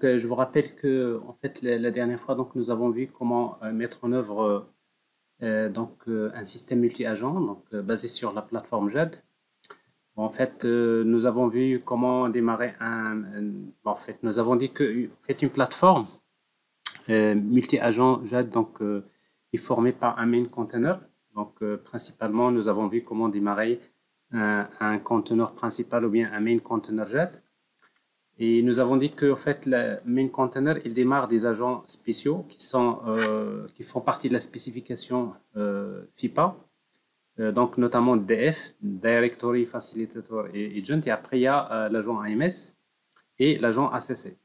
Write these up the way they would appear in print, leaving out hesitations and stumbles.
Je vous rappelle que, en fait, la dernière fois, donc, nous avons vu comment mettre en œuvre un système multi-agent basé sur la plateforme JAD. En fait, nous avons vu comment démarrer en fait, nous avons dit que en fait, une plateforme multi-agent JAD est formée par un main container. Principalement, nous avons vu comment démarrer un conteneur principal ou bien un main container JAD. Et nous avons dit que en fait, le main container, il démarre des agents spéciaux qui font partie de la spécification FIPA, donc notamment DF, Directory Facilitator et Agent. Et après, il y a l'agent AMS et l'agent ACC.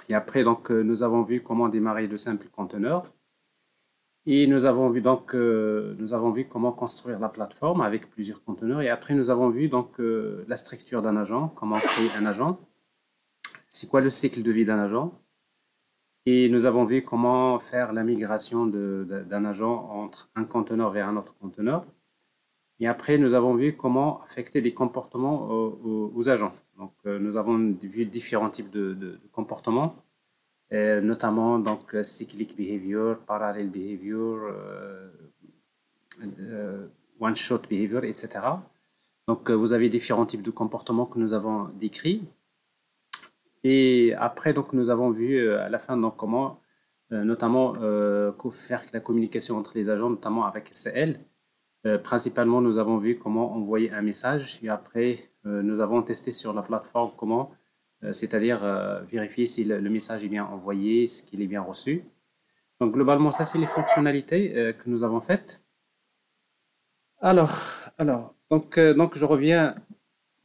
Et après, nous avons vu comment démarrer le simple conteneur. Et nous avons vu comment construire la plateforme avec plusieurs conteneurs. Et après, nous avons vu la structure d'un agent, comment créer un agent. C'est quoi le cycle de vie d'un agent? Et nous avons vu comment faire la migration d'un agent entre un conteneur vers un autre conteneur. Et après, nous avons vu comment affecter des comportements aux agents. Nous avons vu différents types de comportements, notamment cyclic behavior, parallel behavior, one-shot behavior, etc. Vous avez différents types de comportements que nous avons décrits. Et après, nous avons vu à la fin comment notamment faire la communication entre les agents, notamment avec SCL. Principalement, nous avons vu comment envoyer un message et après, nous avons testé sur la plateforme comment, c'est-à-dire vérifier si le message est bien envoyé, ce qu'il est bien reçu. Donc, globalement, ça, c'est les fonctionnalités que nous avons faites. Alors, je reviens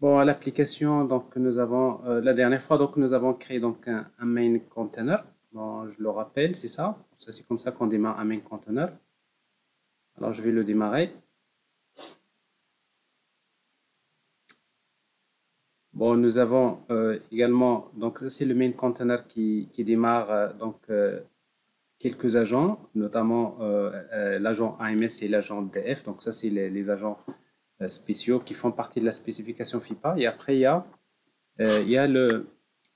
à l'application. Nous avons la dernière fois, nous avons créé un main container. Bon, je le rappelle, c'est ça. C'est comme ça qu'on démarre un main container. Alors, je vais le démarrer. Bon, nous avons également, ça c'est le main container qui démarre quelques agents, notamment l'agent AMS et l'agent DF. Donc ça c'est les agents spéciaux qui font partie de la spécification FIPA. Et après il y a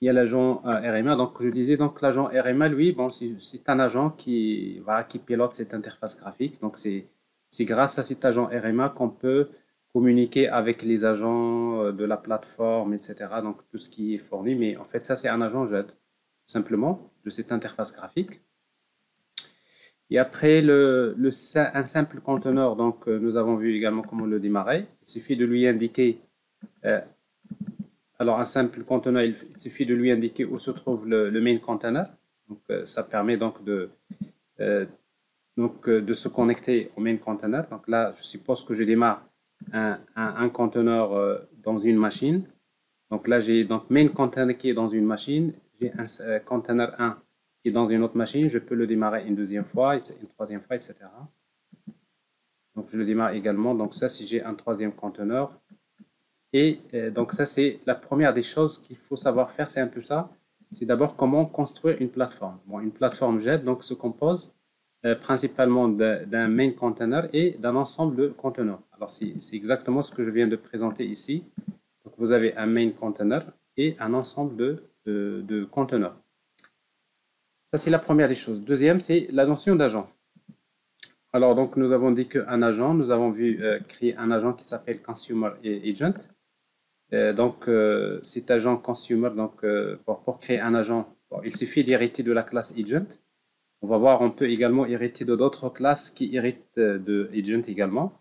l'agent RMA. Donc je disais l'agent RMA, lui, bon, c'est un agent qui pilote cette interface graphique. Donc c'est grâce à cet agent RMA qu'on peut communiquer avec les agents de la plateforme, etc. Donc tout ce qui est fourni. Mais en fait, ça c'est un agent JET, tout simplement, de cette interface graphique. Et après, un simple conteneur, nous avons vu également comment le démarrer. Il suffit de lui indiquer, alors un simple conteneur, il suffit de lui indiquer où se trouve le main container. Ça permet de se connecter au main container. Donc là, je suppose que je démarre un conteneur dans une machine. Donc là, j'ai main container qui est dans une machine, j'ai un container 1 qui est dans une autre machine, je peux le démarrer une deuxième fois, une troisième fois, etc. Donc je le démarre également. Donc ça, si j'ai un troisième conteneur. Et donc ça, c'est la première des choses qu'il faut savoir faire, c'est un peu ça. C'est d'abord comment construire une plateforme. Bon, une plateforme JET se compose principalement d'un main container et d'un ensemble de conteneurs. Alors c'est exactement ce que je viens de présenter ici. Donc vous avez un main container et un ensemble de conteneurs. Ça c'est la première des choses. Deuxième, c'est la notion d'agent. Alors nous avons dit qu'un agent, nous avons vu créer un agent qui s'appelle Consumer Agent. Cet agent Consumer, pour créer un agent, il suffit d'hériter de la classe Agent. On va voir, on peut également hériter de d'autres classes qui héritent de Agent également.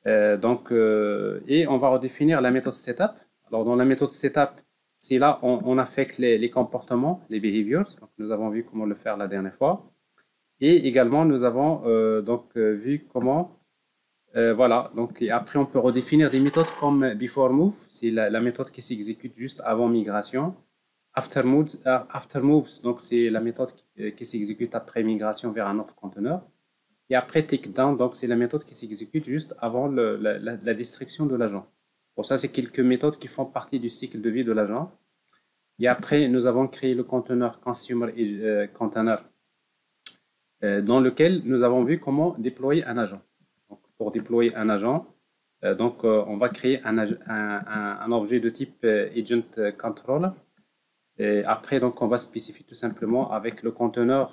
Et on va redéfinir la méthode Setup. Alors, dans la méthode Setup, c'est là on affecte les comportements, les behaviors. Donc, nous avons vu comment le faire la dernière fois. Et également, nous avons vu comment, voilà. Donc, et après, on peut redéfinir des méthodes comme Before Move, c'est la méthode qui s'exécute juste avant migration. After moves, donc c'est la méthode qui s'exécute après migration vers un autre conteneur. Et après takedown, donc c'est la méthode qui s'exécute juste avant la destruction de l'agent. Pour ça, c'est quelques méthodes qui font partie du cycle de vie de l'agent. Et après, nous avons créé le conteneur consumer container dans lequel nous avons vu comment déployer un agent. Donc, pour déployer un agent, on va créer un objet de type agent controller. Et après, donc, on va spécifier tout simplement avec le conteneur.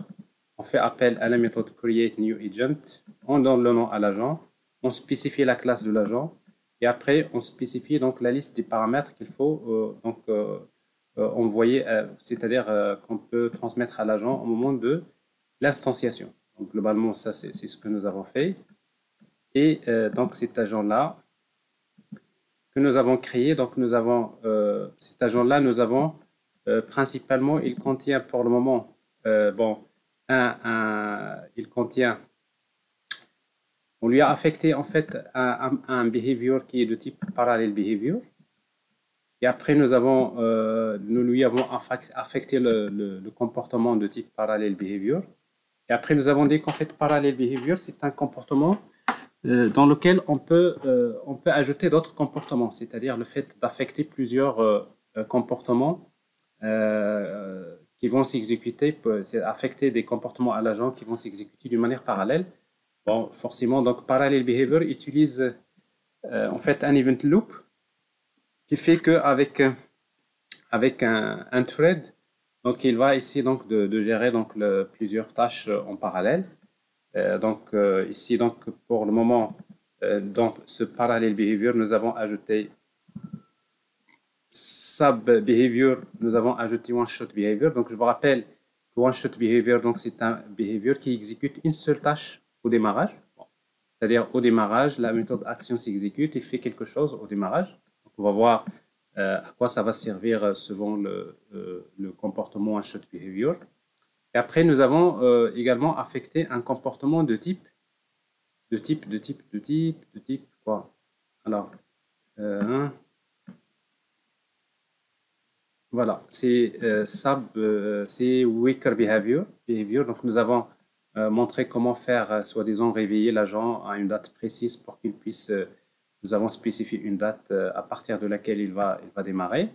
On fait appel à la méthode create new agent. On donne le nom à l'agent. On spécifie la classe de l'agent. Et après, on spécifie donc la liste des paramètres qu'il faut envoyer, c'est-à-dire qu'on peut transmettre à l'agent au moment de l'instanciation. Donc, globalement, ça, c'est ce que nous avons fait. Et donc, cet agent-là que nous avons créé, donc nous avons cet agent-là, nous avons principalement, il contient pour le moment, il contient, on lui a affecté en fait un behavior qui est de type parallel behavior. Et après, nous lui avons affecté le comportement de type parallel behavior. Et après, nous avons dit qu'en fait, parallel behavior, c'est un comportement dans lequel on peut ajouter d'autres comportements, c'est-à-dire le fait d'affecter plusieurs comportements qui vont s'exécuter, c'est affecter des comportements à l'agent qui vont s'exécuter d'une manière parallèle. Bon, forcément, donc parallel behavior utilise en fait un event loop qui fait qu'avec avec un thread, donc il va essayer donc de gérer donc plusieurs tâches en parallèle. Ici, donc, pour le moment, dans ce parallel behavior, nous avons ajouté sub behavior, nous avons ajouté one shot behavior. Donc, je vous rappelle que one shot behavior, donc, c'est un behavior qui exécute une seule tâche au démarrage. Bon. C'est-à-dire, au démarrage, la méthode action s'exécute, il fait quelque chose au démarrage. Donc, on va voir à quoi ça va servir selon le comportement one shot behavior. Et après, nous avons également affecté un comportement de type quoi? Alors, voilà, c'est c'est weaker behavior. Donc, nous avons montré comment faire, soi-disant, réveiller l'agent à une date précise pour qu'il puisse, nous avons spécifié une date à partir de laquelle il va démarrer.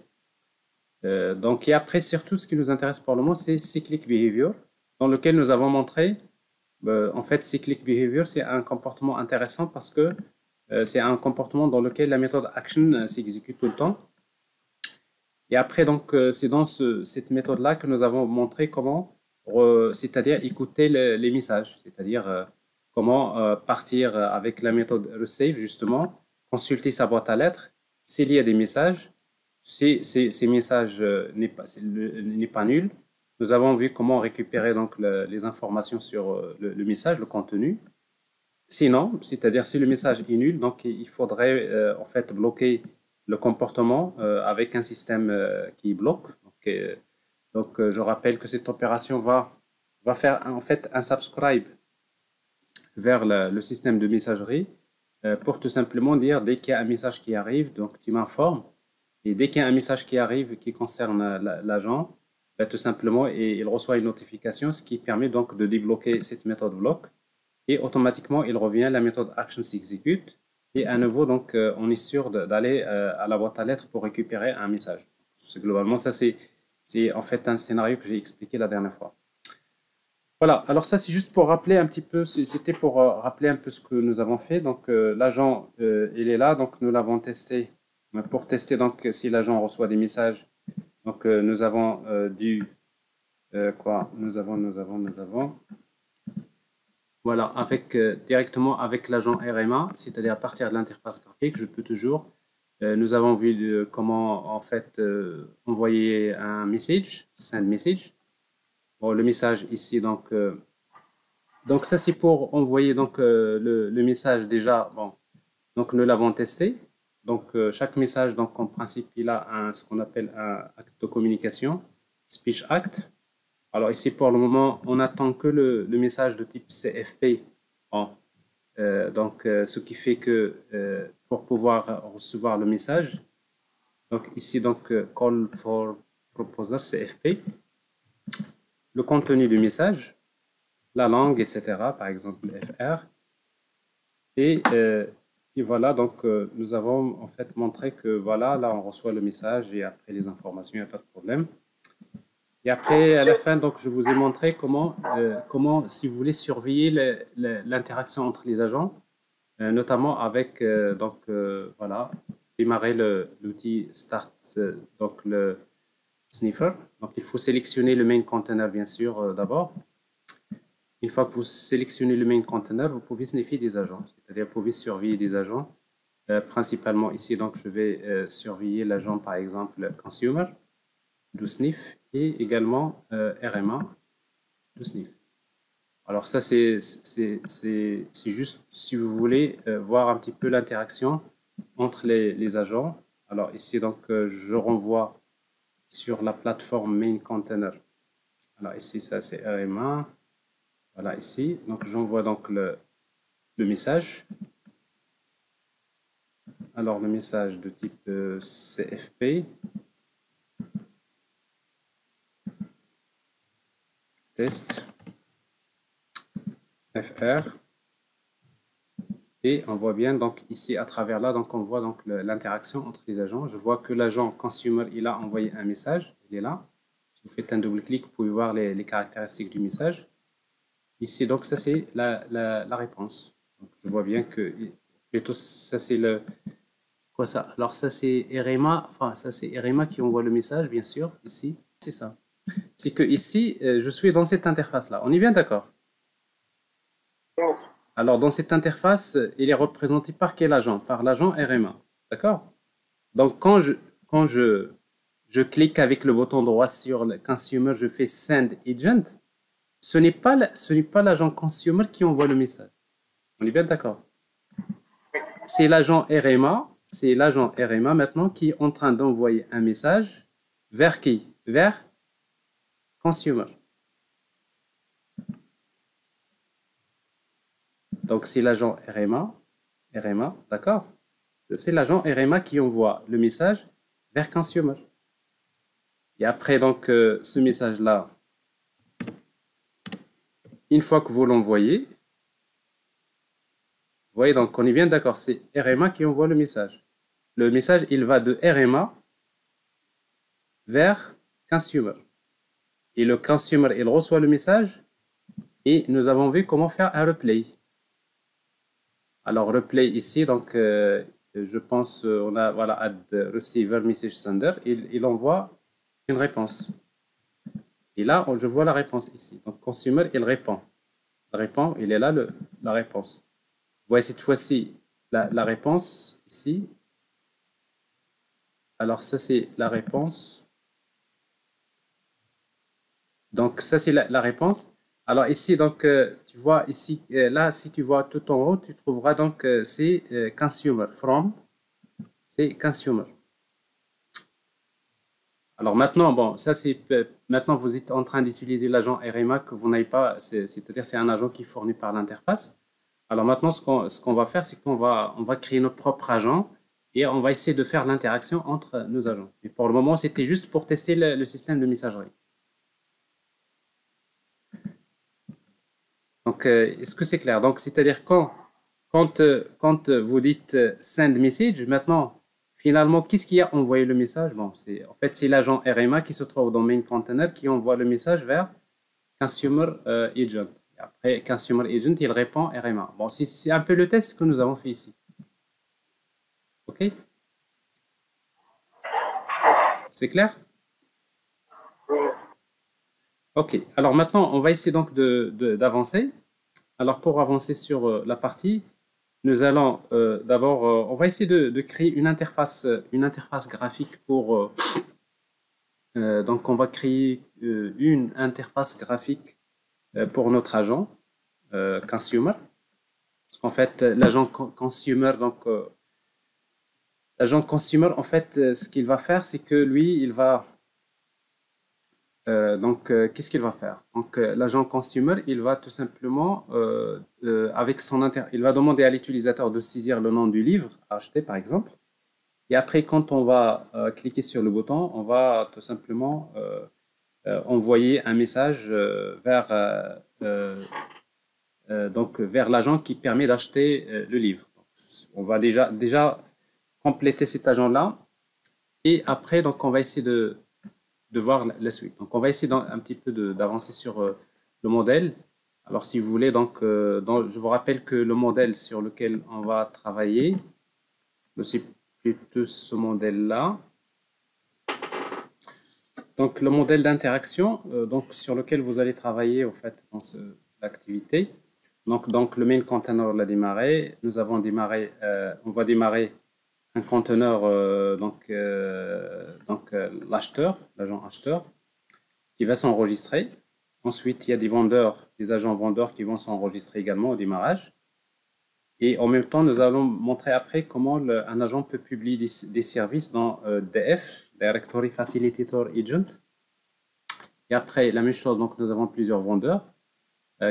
Donc, et après, surtout, ce qui nous intéresse pour le moment, c'est cyclic behavior, dans lequel nous avons montré, en fait, cyclic behavior, c'est un comportement intéressant parce que c'est un comportement dans lequel la méthode action s'exécute tout le temps. Et après, donc, c'est dans cette méthode-là que nous avons montré comment, c'est-à-dire écouter les messages, c'est-à-dire comment partir avec la méthode receive, justement, consulter sa boîte à lettres, s'il y a des messages, ces messages n'est pas nul. Nous avons vu comment récupérer donc les informations sur le message, le contenu. Sinon, c'est-à-dire si le message est nul, donc il faudrait en fait bloquer le comportement avec un système qui bloque. Donc, je rappelle que cette opération va faire en fait un subscribe vers le système de messagerie pour tout simplement dire dès qu'il y a un message qui arrive, donc tu m'informes. Et dès qu'il y a un message qui arrive qui concerne l'agent, tout simplement, il reçoit une notification, ce qui permet donc de débloquer cette méthode block. Et automatiquement, il revient, la méthode action s'exécute. Et à nouveau, donc, on est sûr d'aller à la boîte à lettres pour récupérer un message. Globalement, ça, c'est en fait un scénario que j'ai expliqué la dernière fois. Voilà, alors ça, c'est juste pour rappeler un petit peu, c'était pour rappeler un peu ce que nous avons fait. Donc, l'agent, il est là, donc nous l'avons testé. Pour tester donc si l'agent reçoit des messages, donc nous avons voilà, avec directement avec l'agent RMA, c'est-à-dire à partir de l'interface graphique, je peux toujours. Nous avons vu comment en fait envoyer un message, send message. Bon, le message ici, donc ça c'est pour envoyer donc le message déjà. Bon, donc nous l'avons testé. Donc chaque message, donc en principe, il a ce qu'on appelle un acte de communication, speech act. Alors ici, pour le moment, on attend que le message de type CFP. Bon. Ce qui fait que pour pouvoir recevoir le message, donc ici, donc call for proposer CFP, le contenu du message, la langue, etc., par exemple FR. Et voilà, donc nous avons en fait montré que voilà, là on reçoit le message et après les informations, il n'y a pas de problème. Et après, à la fin, donc, je vous ai montré comment, si vous voulez, surveiller l'interaction entre les agents, notamment avec, voilà, démarrer l'outil Start, donc sniffer. Donc, il faut sélectionner le main container, bien sûr, d'abord. Une fois que vous sélectionnez le main container, vous pouvez sniffer des agents. C'est-à-dire, vous pouvez surveiller des agents. Principalement ici, donc, je vais surveiller l'agent, par exemple, consumer, do sniff, et également RMA, do sniff. Alors ça, c'est juste si vous voulez voir un petit peu l'interaction entre les agents. Alors ici, donc, je renvoie sur la plateforme main container. Alors ici, ça c'est RMA. Voilà, ici. Donc j'envoie donc le message. Alors le message de type CFP. Test. FR. Et on voit bien donc ici à travers là, donc on voit donc l'interaction entre les agents. Je vois que l'agent consumer, il a envoyé un message, il est là. Si vous faites un double-clic, vous pouvez voir les caractéristiques du message. Ici, donc ça c'est la réponse. Donc, je vois bien que plutôt ça c'est le quoi ça. Alors ça c'est RMA, enfin ça c'est RMA qui envoie le message, bien sûr. Ici, c'est ça. C'est que ici, je suis dans cette interface là. On est bien d'accord? Alors, dans cette interface, il est représenté par quel agent? Par l'agent RMA. D'accord? Donc, quand je clique avec le bouton droit sur le consumer, je fais Send Agent, ce n'est pas l'agent consumer qui envoie le message. On est bien d'accord? C'est l'agent RMA, maintenant qui est en train d'envoyer un message vers qui? Vers consumer. Donc, c'est l'agent RMA, d'accord? C'est l'agent RMA qui envoie le message vers consumer. Et après, donc, ce message-là, une fois que vous l'envoyez, vous voyez, donc, on est bien d'accord, c'est RMA qui envoie le message. Le message, il va de RMA vers consumer. Et le consumer, il reçoit le message et nous avons vu comment faire un replay. Alors, replay ici, donc, je pense, on a, voilà, add receiver message sender, il envoie une réponse. Et là, je vois la réponse ici. Donc, consumer, il répond. Il est là, la réponse. Vous voyez cette fois-ci la réponse ici. Alors, ça, c'est la réponse. Donc, ça, c'est la réponse. Alors, ici, donc, tu vois ici, là, si tu vois tout en haut, tu trouveras donc, c'est consumer, from, c'est consumer. Alors maintenant, bon, ça c'est maintenant vous êtes en train d'utiliser l'agent RMA que vous n'avez pas, c'est-à-dire c'est un agent qui est fourni par l'interface. Alors maintenant, ce qu'on va faire, c'est qu'on va créer notre propre agent et on va essayer de faire l'interaction entre nos agents. Et pour le moment, c'était juste pour tester le système de messagerie. Donc, est-ce que c'est clair? Donc, c'est-à-dire quand vous dites send message, maintenant, finalement, qu'est-ce qui a envoyé le message? Bon, en fait, c'est l'agent RMA qui se trouve dans main container qui envoie le message vers consumer agent. Et après, consumer agent, il répond RMA. Bon, c'est un peu le test que nous avons fait ici. OK? C'est clair? OK. Alors maintenant, on va essayer donc d'avancer. Alors pour avancer sur la partie, nous allons d'abord, on va essayer de créer une interface graphique pour. Donc on va créer une interface graphique pour notre agent consumer. Parce qu'en fait, l'agent consumer, donc l'agent consumer, en fait, ce qu'il va faire, c'est que lui, il va qu'est-ce qu'il va faire? Donc, l'agent consumer, il va tout simplement, il va demander à l'utilisateur de saisir le nom du livre à acheter, par exemple. Et après, quand on va cliquer sur le bouton, on va tout simplement envoyer un message vers l'agent qui permet d'acheter le livre. Donc, on va déjà compléter cet agent-là. Et après, donc, on va essayer de voir la suite. Donc, on va essayer un petit peu d'avancer sur le modèle. Alors, si vous voulez, donc, je vous rappelle que le modèle sur lequel on va travailler, c'est plutôt ce modèle-là. Donc, le modèle d'interaction donc, sur lequel vous allez travailler en fait, dans l'activité. Donc, le main container l'a démarré. Nous avons démarré, on va démarrer un conteneur, l'acheteur, l'agent acheteur, qui va s'enregistrer. Ensuite, il y a des vendeurs, des agents vendeurs qui vont s'enregistrer également au démarrage. Et en même temps, nous allons montrer après comment un agent peut publier des services dans DF, Directory Facilitator Agent. Et après, la même chose, donc nous avons plusieurs vendeurs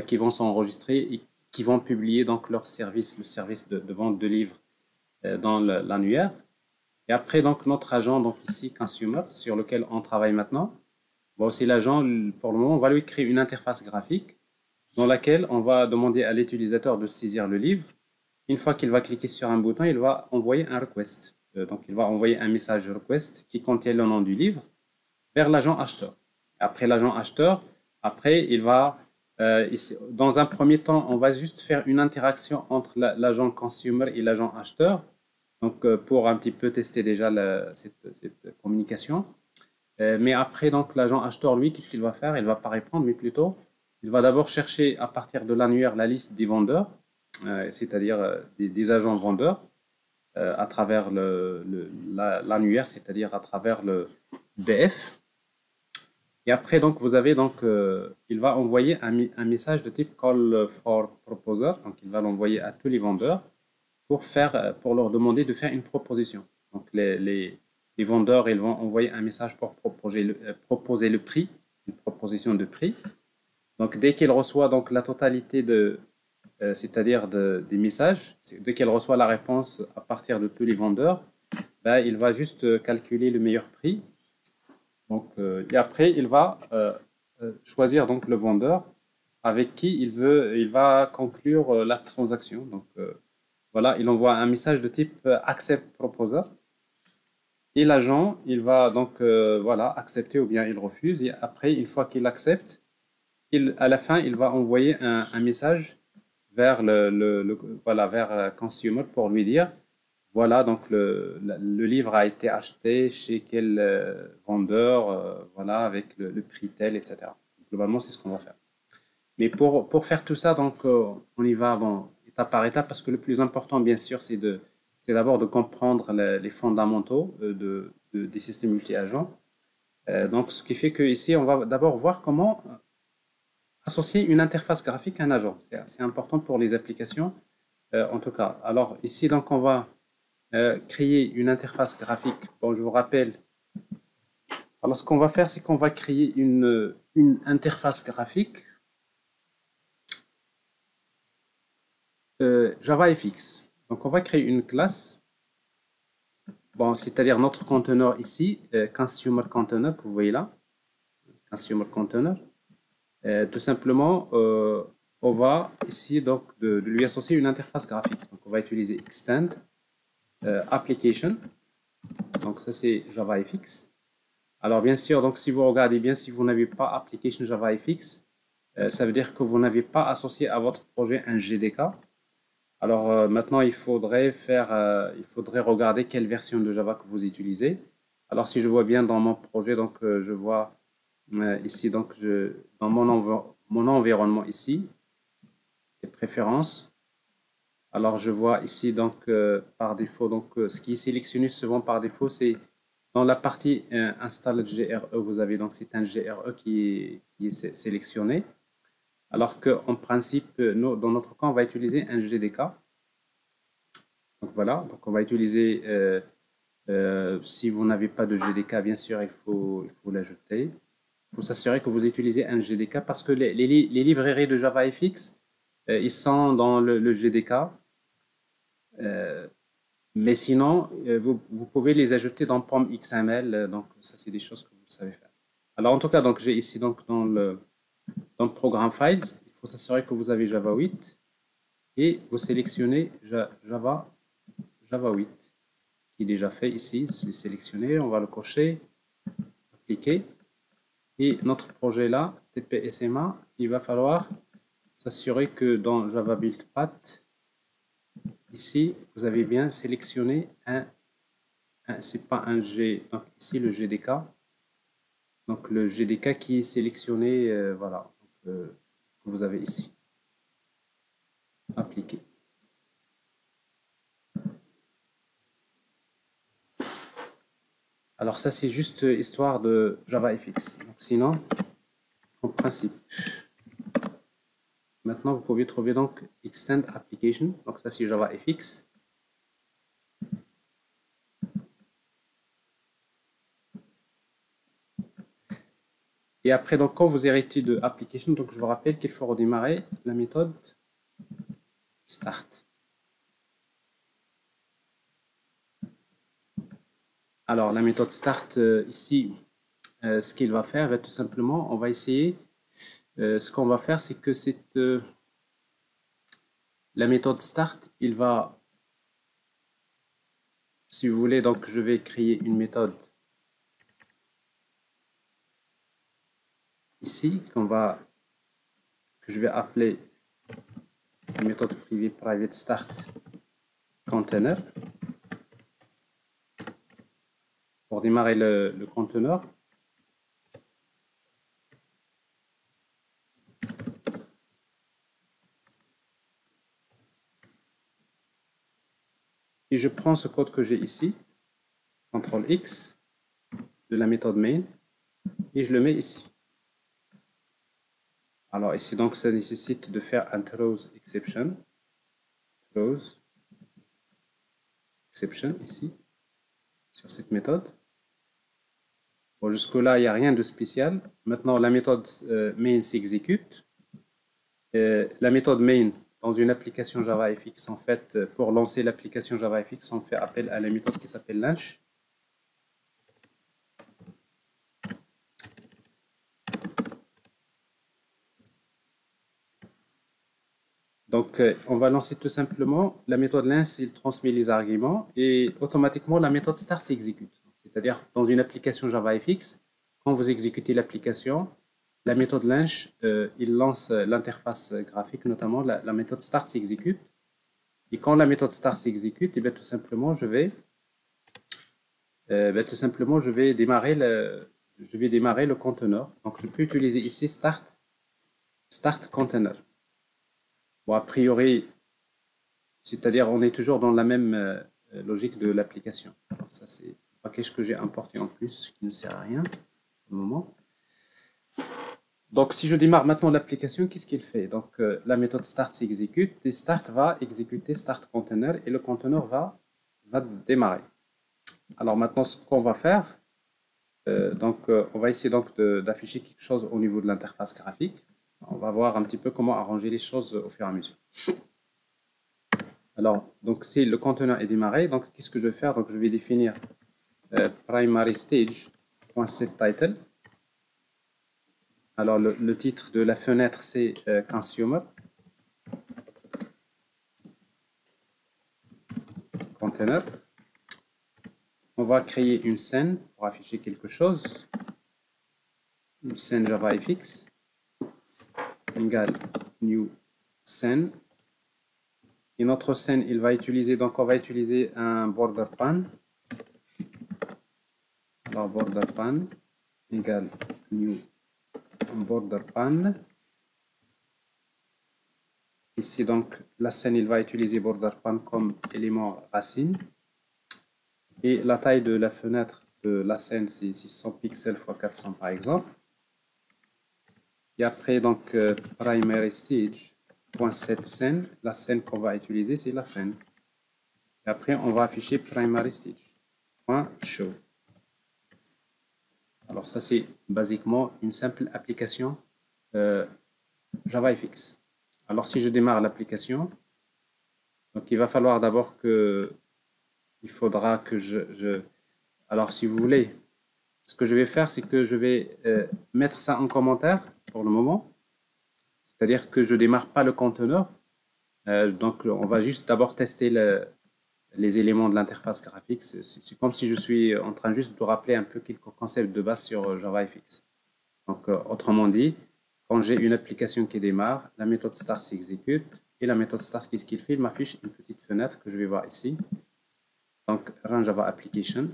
qui vont s'enregistrer et qui vont publier donc leur service, le service de vente de livres dans l'annuaire. Et après, donc notre agent, donc ici, Consumer, sur lequel on travaille maintenant, bon, c'est l'agent, pour le moment, on va lui créer une interface graphique dans laquelle on va demander à l'utilisateur de saisir le livre. Une fois qu'il va cliquer sur un bouton, il va envoyer un request. Donc, il va envoyer un message request qui contient le nom du livre vers l'agent acheteur. Après l'agent acheteur, après, il va, dans un premier temps, on va juste faire une interaction entre l'agent consumer et l'agent acheteur. Donc, pour un petit peu tester déjà cette communication. Mais après, donc, l'agent acheteur, lui, qu'est-ce qu'il va faire? Il ne va pas répondre, mais plutôt, il va d'abord chercher à partir de l'annuaire la liste des vendeurs, c'est-à-dire des agents vendeurs, à travers l'annuaire, c'est-à-dire à travers le DF. Et après, donc, vous avez donc, il va envoyer un message de type call for proposer. Donc, il va l'envoyer à tous les vendeurs pour leur demander de faire une proposition. Donc, les vendeurs, ils vont envoyer un message pour proposer le prix, une proposition de prix. Donc, dès qu'il reçoit donc la totalité c'est-à-dire des messages, dès qu'il reçoit la réponse à partir de tous les vendeurs, ben, il va juste calculer le meilleur prix. Donc, et après, il va choisir donc le vendeur avec qui il va conclure la transaction. Donc, voilà, il envoie un message de type accept proposer. Et l'agent, il va donc voilà, accepter ou bien il refuse. Et après, une fois qu'il accepte, à la fin, il va envoyer un message vers voilà, vers consumer pour lui dire voilà, donc le livre a été acheté chez quel vendeur, voilà, avec le prix tel, etc. Globalement, c'est ce qu'on va faire. Mais pour faire tout ça, donc, on y va bon, étape par étape, parce que le plus important, bien sûr, c'est d'abord de comprendre les fondamentaux des systèmes multi-agents. Donc, ce qui fait qu'ici, on va d'abord voir comment associer une interface graphique à un agent. C'est important pour les applications, en tout cas. Alors, ici, donc, on va créer une interface graphique. Bon, je vous rappelle. Alors, ce qu'on va faire, c'est qu'on va créer une interface graphique JavaFX. Donc, on va créer une classe. Bon, c'est-à-dire notre conteneur ici, Consumer Container, que vous voyez là. Consumer Container. Tout simplement, on va essayer donc de lui associer une interface graphique. Donc, on va utiliser Extend Application. Donc, ça, c'est JavaFX. Alors, bien sûr, donc, si vous regardez bien, si vous n'avez pas Application JavaFX, ça veut dire que vous n'avez pas associé à votre projet un GDK. Alors, maintenant, il faudrait regarder quelle version de Java que vous utilisez. Alors, si je vois bien dans mon projet, donc, je vois ici, donc, dans mon environnement ici, les préférences. Alors, je vois ici, donc, par défaut, donc, ce qui est sélectionné souvent par défaut, c'est dans la partie Install GRE, vous avez donc, c'est un GRE qui est sélectionné. Alors qu'en principe, nous, dans notre cas, on va utiliser un GDK. Donc, voilà, donc on va utiliser, si vous n'avez pas de GDK, bien sûr, il faut l'ajouter. Il faut s'assurer que vous utilisez un GDK parce que les librairies de JavaFX, ils sont dans le GDK. Mais sinon, vous pouvez les ajouter dans POM XML. Donc, ça, c'est des choses que vous savez faire. Alors, en tout cas, donc j'ai ici donc dans le programme Files, il faut s'assurer que vous avez Java 8 et vous sélectionnez Java 8 qui est déjà fait ici. C'est sélectionné, on va le cocher, appliquer. Et notre projet là, TP-SMA, il va falloir s'assurer que dans Java Build Path, ici, vous avez bien sélectionné c'est pas un G, donc ici le GDK. Donc le GDK qui est sélectionné, voilà, que vous avez ici. Appliqué. Alors ça c'est juste histoire de JavaFX. Donc sinon, en principe, maintenant vous pouvez trouver donc Extend Application. Donc ça c'est JavaFX. Et après, donc, quand vous héritez de application, donc je vous rappelle qu'il faut redémarrer la méthode start. Alors, la méthode start, ici, ce qu'il va faire, va tout simplement, on va essayer, ce qu'on va faire, c'est que la méthode start, il va, si vous voulez, donc je vais créer une méthode ici, que je vais appeler une méthode privée private start container pour démarrer le conteneur. Et je prends ce code que j'ai ici, CTRL X, de la méthode main, et je le mets ici. Alors ici, donc, ça nécessite de faire un throws exception. Throws exception, ici, sur cette méthode. Bon, jusque-là, il n'y a rien de spécial. Maintenant, la méthode main s'exécute. La méthode main, dans une application JavaFX, en fait, pour lancer l'application JavaFX, on fait appel à la méthode qui s'appelle launch. Donc, on va lancer tout simplement la méthode launch, il transmet les arguments et automatiquement la méthode start s'exécute. C'est-à-dire, dans une application JavaFX, quand vous exécutez l'application, la méthode launch, il lance l'interface graphique, notamment la méthode start s'exécute. Et quand la méthode start s'exécute, tout simplement, je vais démarrer le conteneur. Donc, je peux utiliser ici start container. Bon, a priori, c'est-à-dire on est toujours dans la même logique de l'application. Ça, c'est un package que j'ai importé en plus, qui ne sert à rien pour le moment. Donc, si je démarre maintenant l'application, qu'est-ce qu'il fait? Donc, la méthode start s'exécute et start va exécuter start container et le conteneur va démarrer. Alors maintenant, ce qu'on va faire, on va essayer donc d'afficher quelque chose au niveau de l'interface graphique. On va voir un petit peu comment arranger les choses au fur et à mesure. Alors, donc si le conteneur est démarré, donc qu'est-ce que je vais faire? Donc je vais définir primary stage.setTitle. Alors le titre de la fenêtre c'est consumer. Container. On va créer une scène pour afficher quelque chose. Une scène JavaFX égale new scène. Et notre scène, on va utiliser un border pan. Alors border pan égale new border pan. Ici donc la scène, il va utiliser border pan comme élément racine. Et la taille de la fenêtre de la scène, c'est 600 pixels x 400 par exemple. Et après donc primary stage.setScene, la scène qu'on va utiliser, c'est la scène. Et après, on va afficher primary stage.show. Alors ça, c'est basiquement une simple application JavaFX. Alors si je démarre l'application, donc il va falloir d'abord que, il faudra que alors si vous voulez, ce que je vais faire, c'est que je vais mettre ça en commentaire pour le moment. C'est-à-dire que je ne démarre pas le conteneur. Donc on va juste d'abord tester les éléments de l'interface graphique. C'est comme si je suis en train juste de rappeler un peu quelques concepts de base sur JavaFX. Donc, autrement dit, quand j'ai une application qui démarre, la méthode start s'exécute et la méthode start, qu'est-ce qu'il fait? Il m'affiche une petite fenêtre que je vais voir ici. Donc, run Java Application.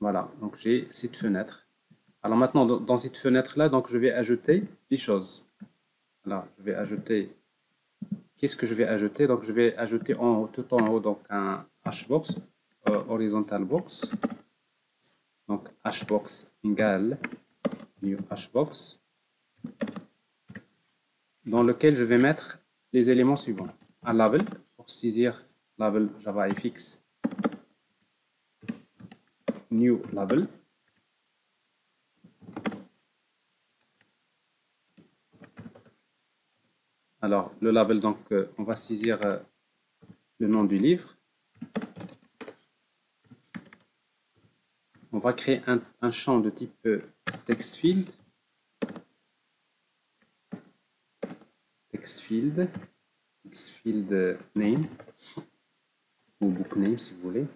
Voilà, donc j'ai cette fenêtre. Alors maintenant, dans cette fenêtre-là, donc je vais ajouter des choses. Alors, je vais ajouter. Qu'est-ce que je vais ajouter? Donc, je vais ajouter tout en haut donc un hbox, horizontal box. Donc, hbox égale new hbox, dans lequel je vais mettre les éléments suivants. Un label pour saisir label JavaFX new label. Alors, le label, donc, on va saisir le nom du livre. On va créer un champ de type text field. Text field name ou book name si vous voulez.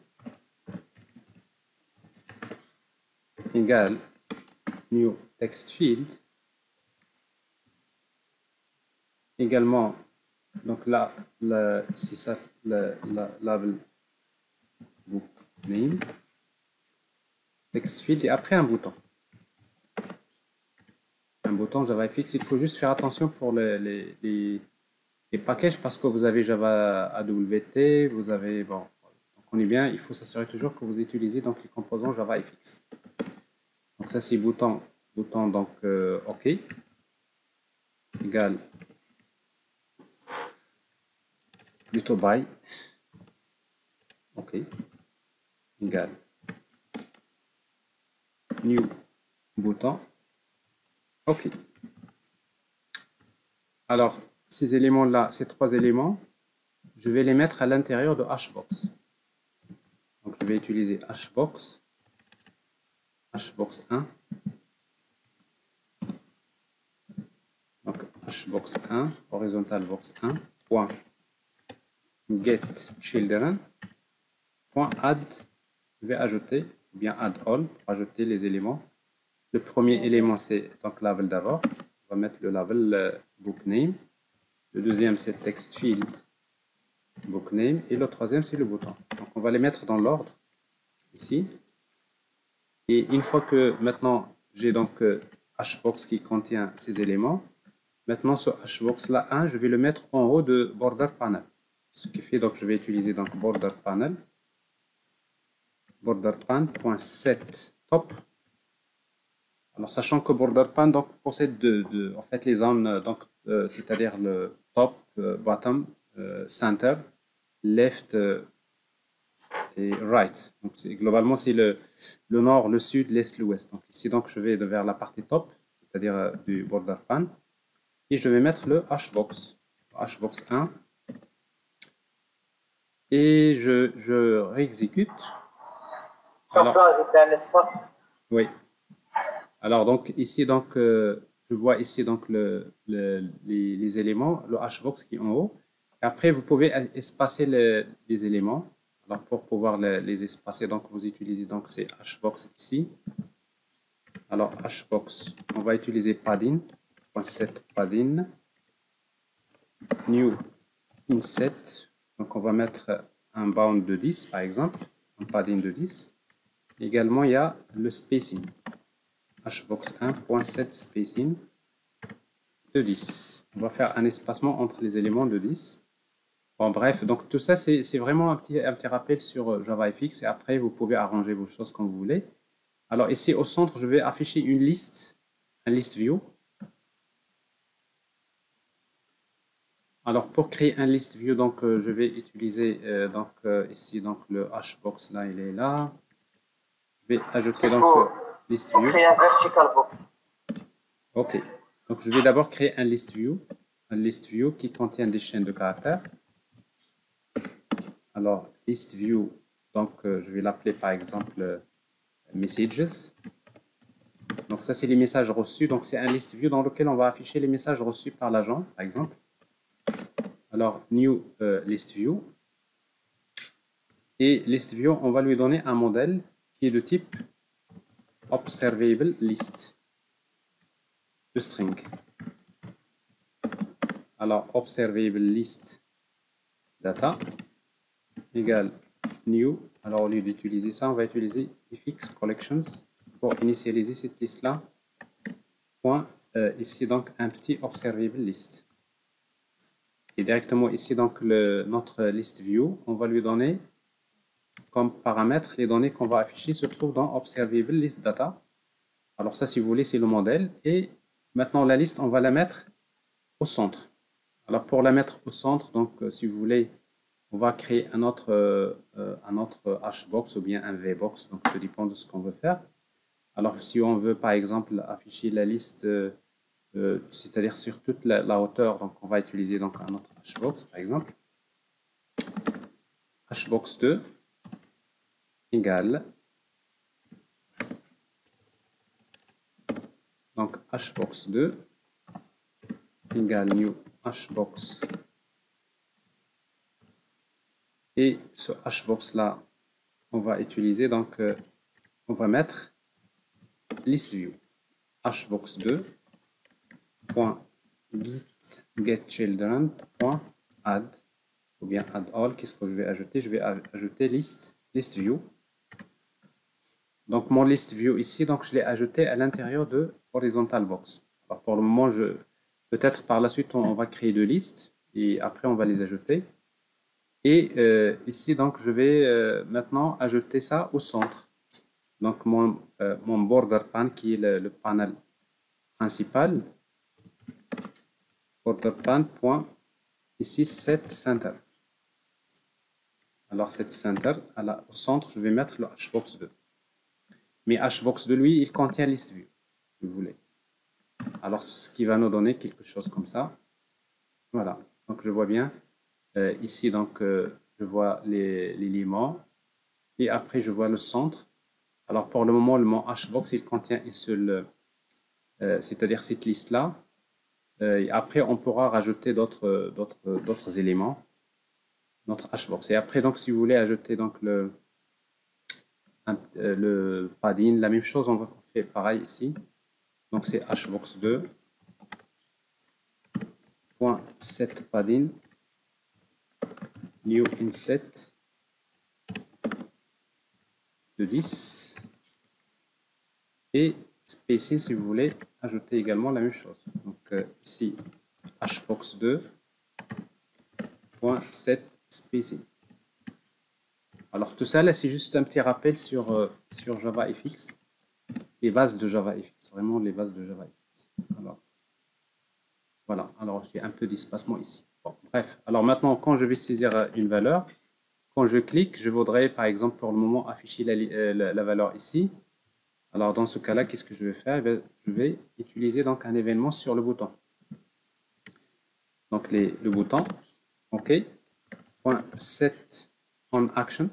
Égale new text field. Également, donc là, c'est ça, le label book name. Text field et après un bouton. Un bouton JavaFX. Il faut juste faire attention pour les packages parce que vous avez Java AWT, vous avez, bon, donc on est bien, il faut s'assurer toujours que vous utilisez donc les composants JavaFX. Donc ça c'est bouton donc OK, égale plutôt by, OK, égale new bouton, OK. Alors, ces éléments-là, ces trois éléments, je vais les mettre à l'intérieur de hbox. Donc, je vais utiliser hbox 1. Donc, hbox 1, horizontal box 1, point get children, point add, je vais ajouter, ou bien add all, pour ajouter les éléments. Le premier élément, c'est donc label d'abord. On va mettre le label book name. Le deuxième, c'est text field book name. Et le troisième, c'est le bouton. Donc, on va les mettre dans l'ordre ici. Et une fois que maintenant, j'ai donc hbox qui contient ces éléments, maintenant, ce hbox-là 1, je vais le mettre en haut de border panel. Ce qui fait, donc, je vais utiliser donc border panel. Border pan.set top. Alors, sachant que BorderPan donc, possède en fait, les zones, donc c'est-à-dire le top, bottom, center, left et right. Donc, globalement, c'est le nord, le sud, l'est, l'ouest. Donc, ici, donc, je vais vers la partie top, c'est-à-dire du BorderPan. Et je vais mettre le hbox 1. Et je réexécute. On peut ajouter un espace. Oui. Alors, donc, ici, donc, je vois ici donc les éléments, le hbox qui est en haut. Et après, vous pouvez espacer les éléments. Alors, pour pouvoir les espacer, donc, vous utilisez donc ces hbox ici. Alors, hbox, on va utiliser padding, .set padding, new inset. Donc, on va mettre un bound de 10, par exemple, un padding de 10. Également, il y a le spacing. Hbox 1.set spacing de 10. On va faire un espacement entre les éléments de 10. Bon, bref, donc tout ça, c'est vraiment un petit rappel sur JavaFX et après, vous pouvez arranger vos choses comme vous voulez. Alors ici, au centre, je vais afficher une liste, un list view. Alors pour créer un list view, donc je vais utiliser ici donc le hbox là, il est là. Je vais ajouter donc list view. Créer un vertical box. Ok. Donc je vais d'abord créer un list view qui contient des chaînes de caractères. Alors list view, donc je vais l'appeler par exemple messages. Donc ça c'est les messages reçus. Donc c'est un list view dans lequel on va afficher les messages reçus par l'agent, par exemple. Alors new list view. Et list view, on va lui donner un modèle qui est de type observable list de string. Alors observable list data égale new. Alors au lieu d'utiliser ça, on va utiliser fx collections pour initialiser cette liste-là, point, ici donc un petit observable list. Et directement ici donc notre list view, on va lui donner comme paramètre les données qu'on va afficher se trouvent dans observable list data. Alors ça, si vous voulez, c'est le modèle. Et maintenant la liste, on va la mettre au centre. Alors pour la mettre au centre, donc si vous voulez, on va créer un autre hbox ou bien un vbox, donc ça dépend de ce qu'on veut faire. Alors si on veut par exemple afficher la liste, c'est-à-dire sur toute la hauteur, donc on va utiliser donc un autre hbox par exemple. Hbox2 égale donc hbox2 égale new hbox. Et ce hbox là, on va utiliser donc on va mettre list view hbox2 .getChildren .add ou bien add all. Qu'est-ce que je vais ajouter? Je vais ajouter list view. Donc mon list view ici, donc je l'ai ajouté à l'intérieur de horizontal box. Alors pour le moment, peut-être par la suite on va créer deux listes et après on va les ajouter. Et ici donc je vais maintenant ajouter ça au centre. Donc mon border pan qui est le panel principal, border pan point ici set center. Alors set center, au centre je vais mettre le hbox2. Mais hbox2 lui il contient list view, si vous voulez. Alors ce qui va nous donner quelque chose comme ça. Voilà, donc je vois bien ici donc je vois l'élément et après je vois le centre. Alors pour le moment mon hbox il contient une seule, c'est-à-dire cette liste là. Et après on pourra rajouter d'autres éléments, notre hbox. Et après donc si vous voulez ajouter donc le padding, la même chose, on va faire pareil ici. Donc c'est hbox2 .set padding new inset de 10 et spacing si vous voulez ajouter également la même chose. Donc ici hbox2 .set spacing. Alors tout ça là c'est juste un petit rappel sur JavaFX, les bases de JavaFX, vraiment les bases de JavaFX. Alors voilà, alors j'ai un peu d'espacement ici. Bon, bref, alors maintenant quand je vais saisir une valeur, quand je clique, je voudrais par exemple pour le moment afficher la valeur ici. Alors dans ce cas-là, qu'est-ce que je vais faire? Je vais utiliser donc un événement sur le bouton. Donc le bouton, OK, .set on action.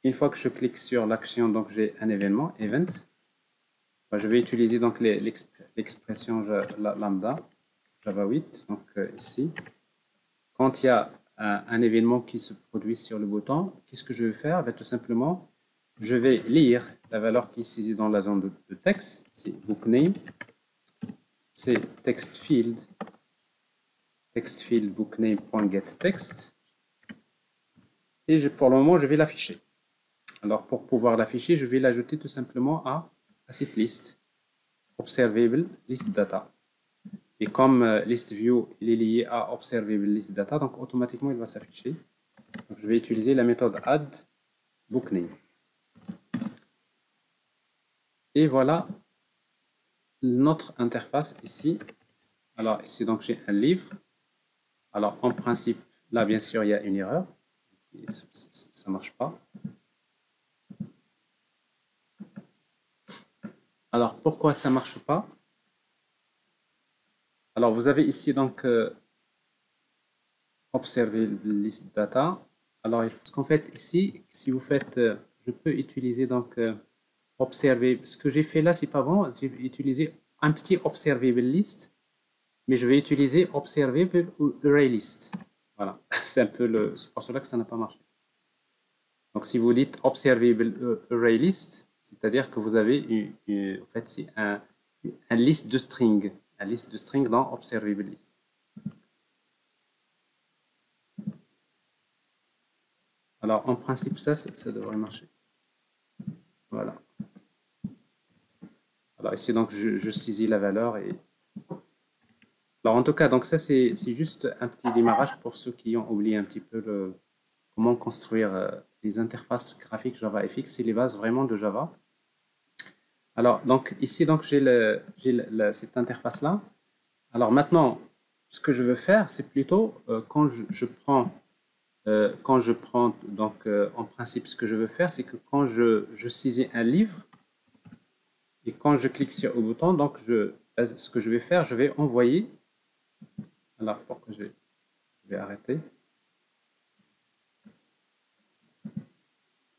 Une fois que je clique sur l'action, donc j'ai un événement, event. Je vais utiliser donc l'expression lambda, Java 8, donc ici. Quand il y a un événement qui se produit sur le bouton, qu'est-ce que je vais faire? Tout simplement, je vais lire la valeur qui est saisie dans la zone de texte, c'est bookname, c'est textField bookname.getText, et pour le moment, je vais l'afficher. Alors, pour pouvoir l'afficher, je vais l'ajouter tout simplement à cette liste, observable list data. Et comme list view il est lié à observable list data, donc automatiquement il va s'afficher. Je vais utiliser la méthode add bookname. Et voilà notre interface ici. Alors ici donc j'ai un livre. Alors en principe là bien sûr il y a une erreur. Ça marche pas. Alors pourquoi ça marche pas? Alors vous avez ici donc observer list data. Alors parce qu'en fait ici si vous faites, je peux utiliser donc observer. Ce que j'ai fait là c'est pas bon. J'ai utilisé un petit observable list, mais je vais utiliser observable ou array list. Voilà, c'est pour cela que ça n'a pas marché. Donc si vous dites observable array list, c'est-à-dire que vous avez en fait c'est un liste de string, dans observable list. Alors en principe ça devrait marcher. Voilà. Alors ici, donc, je saisis la valeur. Alors, en tout cas, donc ça, c'est juste un petit démarrage pour ceux qui ont oublié un petit peu comment construire les interfaces graphiques JavaFX. C'est les bases vraiment de Java. Alors, donc, ici, donc, j'ai cette interface-là. Alors, maintenant, ce que je veux faire, c'est plutôt quand je prends donc, en principe, ce que je veux faire, c'est que quand je saisis un livre et quand je clique sur le bouton, donc, ce que je vais faire, je vais envoyer. Alors, pourquoi je vais arrêter.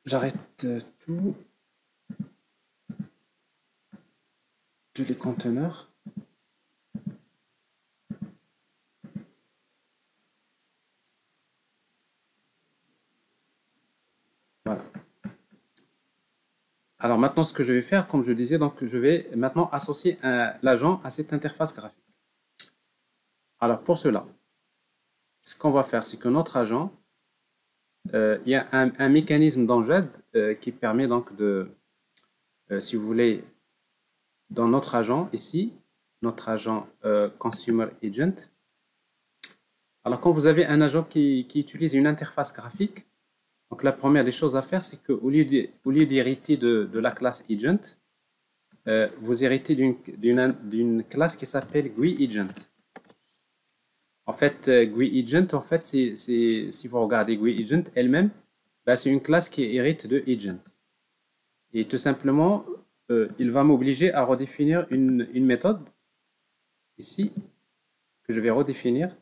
J'arrête tous les conteneurs. Voilà. Alors maintenant, ce que je vais faire, comme je disais, donc je vais maintenant associer l'agent à cette interface graphique. Alors pour cela, ce qu'on va faire, c'est que notre agent, il y a un mécanisme dans JED qui permet donc si vous voulez, dans notre agent ici, notre agent Consumer Agent. Alors quand vous avez un agent qui utilise une interface graphique, donc la première des choses à faire, c'est qu'au lieu d'hériter de la classe Agent, vous héritez d'une classe qui s'appelle GUI-Agent. En fait, GUI-Agent, en fait, si vous regardez GUI-Agent elle-même, ben, c'est une classe qui hérite de Agent. Et tout simplement, il va m'obliger à redéfinir une méthode, ici, que je vais redéfinir.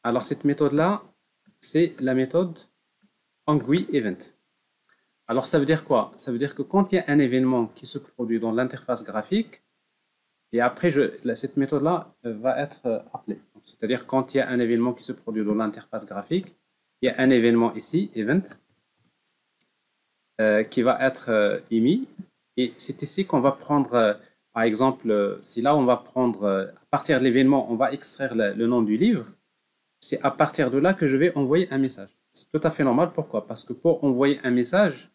Alors, cette méthode-là, c'est la méthode onGUI-Event. Alors, ça veut dire quoi? Ça veut dire que quand il y a un événement qui se produit dans l'interface graphique, et après, cette méthode-là va être appelée. C'est-à-dire quand il y a un événement qui se produit dans l'interface graphique, il y a un événement ici, event, qui va être émis. Et c'est ici qu'on va prendre, par exemple, si là on va prendre, à partir de l'événement, on va extraire le nom du livre, c'est à partir de là que je vais envoyer un message. C'est tout à fait normal. Pourquoi? Parce que pour envoyer un message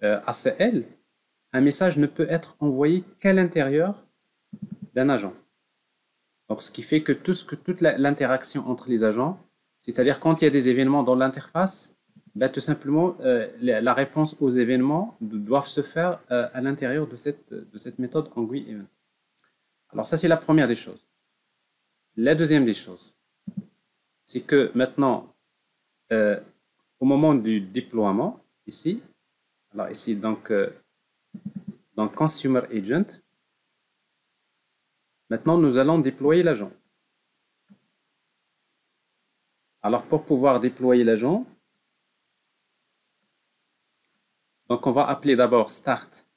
ACL, un message ne peut être envoyé qu'à l'intérieur d'un agent. Donc, ce qui fait que toute l'interaction entre les agents, c'est-à-dire quand il y a des événements dans l'interface, ben, tout simplement, la réponse aux événements doivent se faire à l'intérieur de cette méthode onGUI-Event. Alors, ça, c'est la première des choses. La deuxième des choses, c'est que maintenant, au moment du déploiement, ici, alors ici, donc, dans Consumer Agent, maintenant, nous allons déployer l'agent. Alors, pour pouvoir déployer l'agent, donc on va appeler d'abord start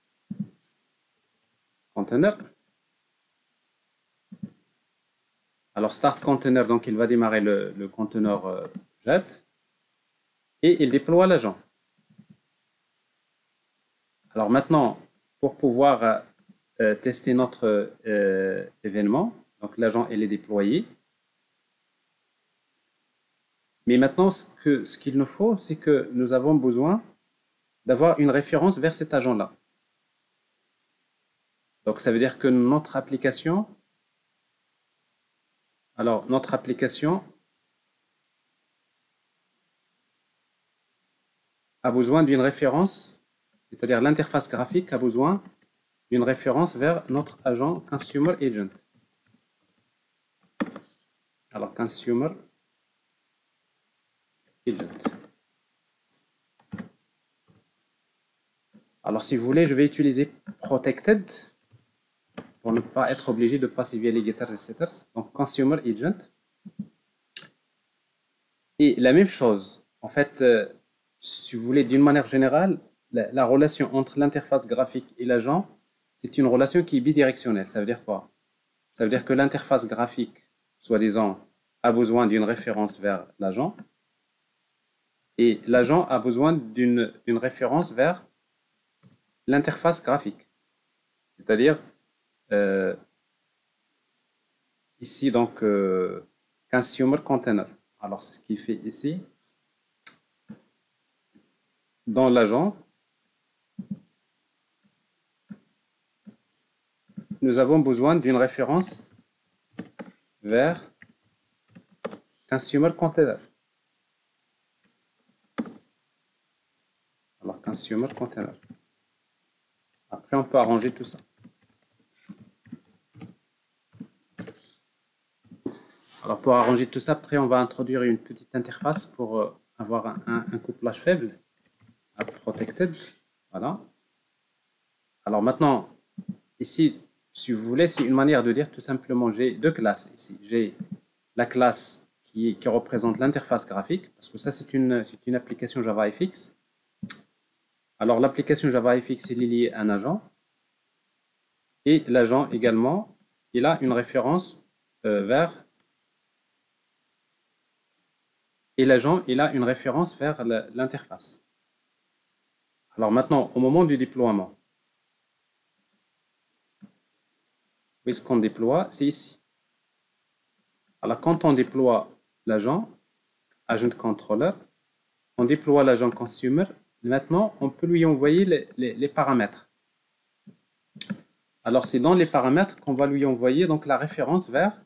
container. Alors, start container, donc il va démarrer le conteneur jet et il déploie l'agent. Alors maintenant, pour pouvoir tester notre événement, donc l'agent il est déployé. Mais maintenant, ce qu'il nous faut, c'est que nous avons besoin d'avoir une référence vers cet agent-là. Donc ça veut dire que notre application, a besoin d'une référence, c'est-à-dire l'interface graphique a besoin d'une référence vers notre agent Consumer Agent. Alors, Consumer Agent. Alors, si vous voulez, je vais utiliser Protected pour ne pas être obligé de passer via les getters et setters. Donc, Consumer Agent. Et la même chose, en fait, si vous voulez, d'une manière générale, la relation entre l'interface graphique et l'agent, c'est une relation qui est bidirectionnelle. Ça veut dire quoi? Ça veut dire que l'interface graphique, soi-disant, a besoin d'une référence vers l'agent et l'agent a besoin d'une référence vers l'interface graphique. C'est-à-dire, ici, donc, Consumer Container. Alors, ce qu'il fait ici, dans l'agent, nous avons besoin d'une référence vers consumer container. Alors, consumer container. Après, on peut arranger tout ça. Alors, pour arranger tout ça, après, on va introduire une petite interface pour avoir un couplage faible à protected. Voilà. Alors, maintenant, ici, si vous voulez, c'est une manière de dire tout simplement, j'ai deux classes ici. J'ai la classe qui représente l'interface graphique, parce que ça, c'est une application JavaFX. Alors, l'application JavaFX, il est lié à un agent. Et l'agent également, il a une référence vers... Et l'agent, il a une référence vers l'interface. Alors maintenant, au moment du déploiement, où est-ce qu'on déploie? C'est ici. Alors quand on déploie l'agent, agent controller, on déploie l'agent consumer. Maintenant, on peut lui envoyer les paramètres. Alors c'est dans les paramètres qu'on va lui envoyer donc la référence vers...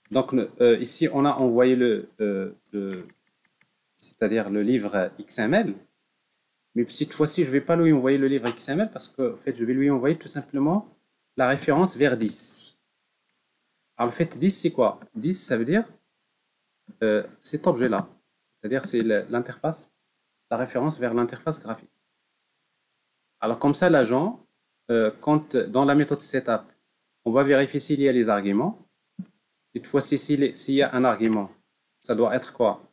Donc ici, on a envoyé c'est-à-dire le livre XML. Mais cette fois-ci, je ne vais pas lui envoyer le livre XML parce que en fait, je vais lui envoyer tout simplement la référence vers 10. Alors, en fait, 10, c'est quoi? 10, ça veut dire cet objet-là. C'est-à-dire, c'est l'interface, la référence vers l'interface graphique. Alors, comme ça, l'agent, quand dans la méthode setup, on va vérifier s'il y a les arguments. Cette fois-ci, s'il y a un argument, ça doit être quoi?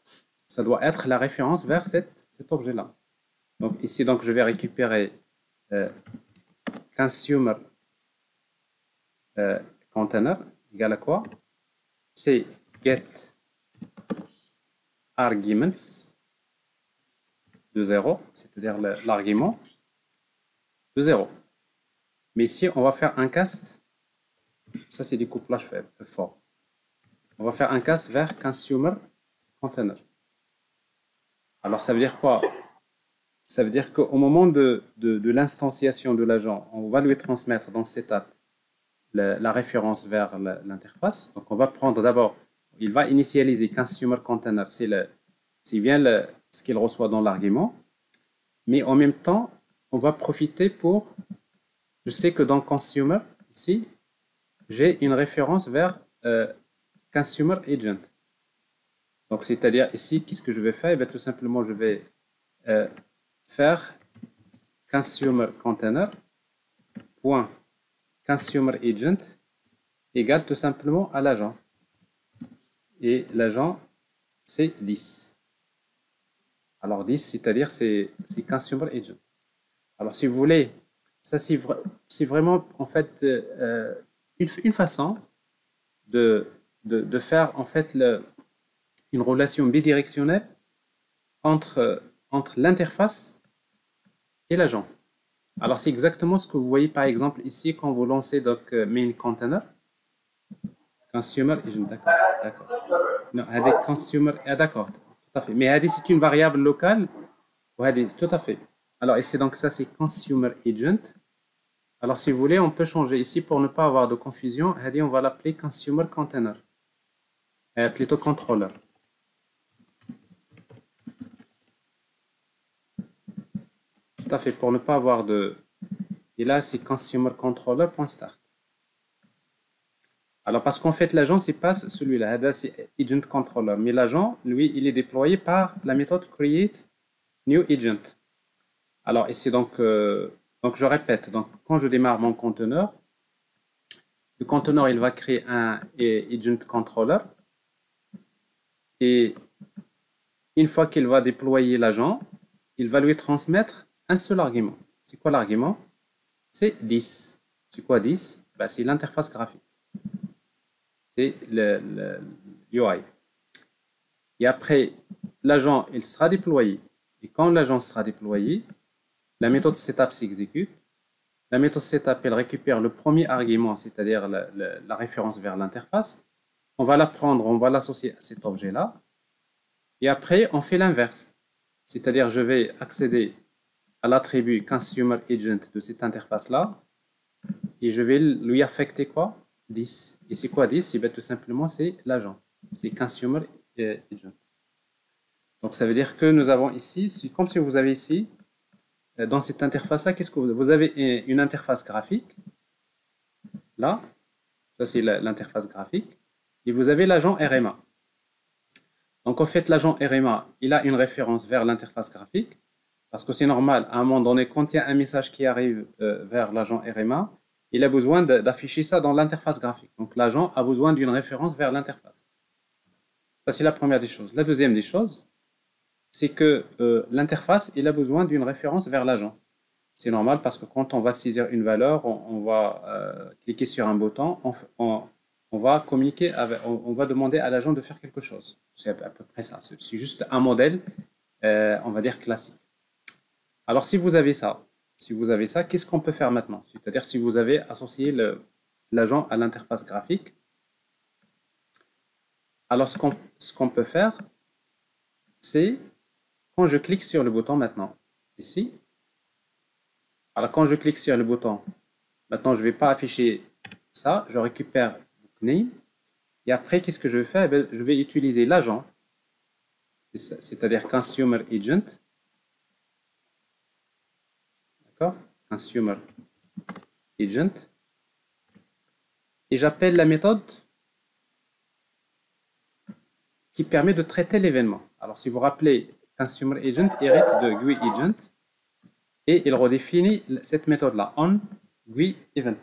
Ça doit être la référence vers cet objet-là. Donc ici, donc, je vais récupérer consumer container égale à quoi? C'est get arguments de 0, c'est-à-dire l'argument de 0. Mais ici, on va faire un cast. Ça, c'est du couplage fort. On va faire un cast vers consumer container. Alors, ça veut dire quoi? Ça veut dire qu'au moment de l'instanciation de l'agent, on va lui transmettre dans cette étape la référence vers l'interface. Donc, on va prendre d'abord, il va initialiser consumer container, c'est bien ce qu'il reçoit dans l'argument. Mais en même temps, on va profiter pour, je sais que dans consumer, ici, j'ai une référence vers consumer agent. Donc, c'est-à-dire ici, qu'est-ce que je vais faire? Eh bien, tout simplement, je vais faire consumer container point consumer agent égale tout simplement à l'agent. Et l'agent, c'est 10. Alors 10, c'est-à-dire c'est consumer agent. Alors si vous voulez, ça c'est vraiment en fait une façon de faire en fait une relation bidirectionnelle entre l'interface et l'agent. Alors, c'est exactement ce que vous voyez par exemple ici quand vous lancez donc main container. Consumer, d'accord. Non, consumer, d'accord, tout à fait. Mais c'est une variable locale. Tout à fait. Alors, ici, donc ça, c'est consumer agent. Alors, si vous voulez, on peut changer ici pour ne pas avoir de confusion. On va l'appeler consumer container. Plutôt controller. Tout à fait, pour ne pas avoir de... Et là, c'est consumer controller.start. Alors, parce qu'en fait, l'agent, c'est pas celui-là. C'est agent controller. Mais l'agent, lui, il est déployé par la méthode create new agent. Alors, ici, donc je répète. Donc, quand je démarre mon conteneur, le conteneur, il va créer un agent controller. Et une fois qu'il va déployer l'agent, il va lui transmettre un seul argument. C'est quoi l'argument? C'est 10. C'est quoi 10? Ben, c'est l'interface graphique. C'est le UI. Et après, l'agent, il sera déployé. Et quand l'agent sera déployé, la méthode setup s'exécute. La méthode setup, elle récupère le premier argument, c'est-à-dire la référence vers l'interface. On va la prendre, on va l'associer à cet objet-là. Et après, on fait l'inverse. C'est-à-dire, je vais accéder à l'attribut consumer agent de cette interface-là et je vais lui affecter quoi? 10. Et c'est quoi 10? Et bien, tout simplement, c'est l'agent. C'est consumer agent. Donc, ça veut dire que nous avons ici, comme si vous avez ici, dans cette interface-là, qu'est-ce que vous avez? Une interface graphique. Là, ça c'est l'interface graphique. Et vous avez l'agent RMA. Donc, en fait, l'agent RMA, il a une référence vers l'interface graphique. Parce que c'est normal, à un moment donné, quand il y a un message qui arrive vers l'agent RMA, il a besoin d'afficher ça dans l'interface graphique. Donc, l'agent a besoin d'une référence vers l'interface. Ça, c'est la première des choses. La deuxième des choses, c'est que l'interface, il a besoin d'une référence vers l'agent. C'est normal parce que quand on va saisir une valeur, on va cliquer sur un bouton, on va communiquer, on va demander à l'agent de faire quelque chose. C'est à peu près ça. C'est juste un modèle, on va dire classique. Alors, si vous avez ça, qu'est-ce qu'on peut faire maintenant? C'est-à-dire si vous avez associé l'agent à l'interface graphique. Alors, ce qu'on peut faire, c'est quand je clique sur le bouton maintenant, ici. Alors, quand je clique sur le bouton, maintenant, je ne vais pas afficher ça. Je récupère bookname. Et après, qu'est-ce que je vais faire? Je vais utiliser l'agent, c'est-à-dire consumer agent. D'accord? Consumer agent. Et j'appelle la méthode qui permet de traiter l'événement. Alors, si vous vous rappelez, consumer agent hérite de GUI agent et il redéfinit cette méthode-là, on GUI event.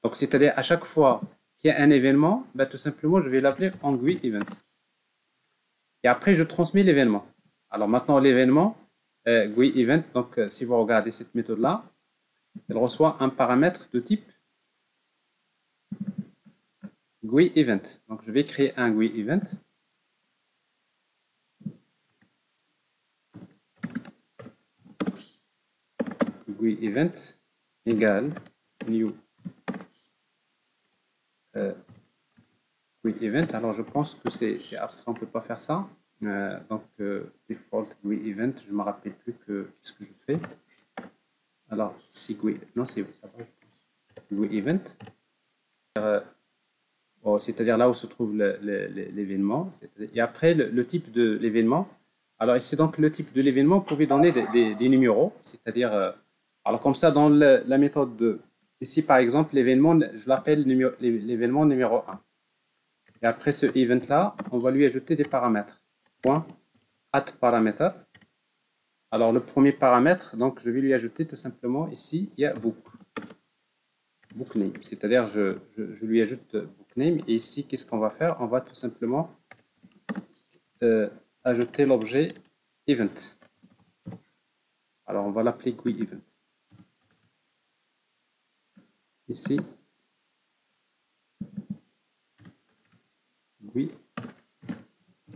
Donc, c'est-à-dire à chaque fois qu'il y a un événement, ben, tout simplement, je vais l'appeler on GUI event. Et après, je transmets l'événement. Alors maintenant, l'événement, GUI event, donc si vous regardez cette méthode-là, elle reçoit un paramètre de type GUI event. Donc, je vais créer un GUI event. GUI event égale new GUI event. Alors, je pense que c'est abstrait, on ne peut pas faire ça. Donc, default GUI event, je ne me rappelle plus qu'est-ce que je fais. Alors, si GUI, non, ça va, je pense. GUI event. C'est-à-dire là où se trouve l'événement. Et après, le type de l'événement. Alors, ici, donc, le type de l'événement, vous pouvez donner des numéros. C'est-à-dire, alors comme ça, dans la méthode 2. Ici, par exemple, l'événement, je l'appelle l'événement numéro 1. Et après ce event-là, on va lui ajouter des paramètres. Point add paramètre. Alors, le premier paramètre, donc, je vais lui ajouter tout simplement ici, il y a bookname. C'est-à-dire, je lui ajoute bookname. Et ici, qu'est-ce qu'on va faire? On va tout simplement ajouter l'objet event. Alors, on va l'appeler GUI event. Ici, GUI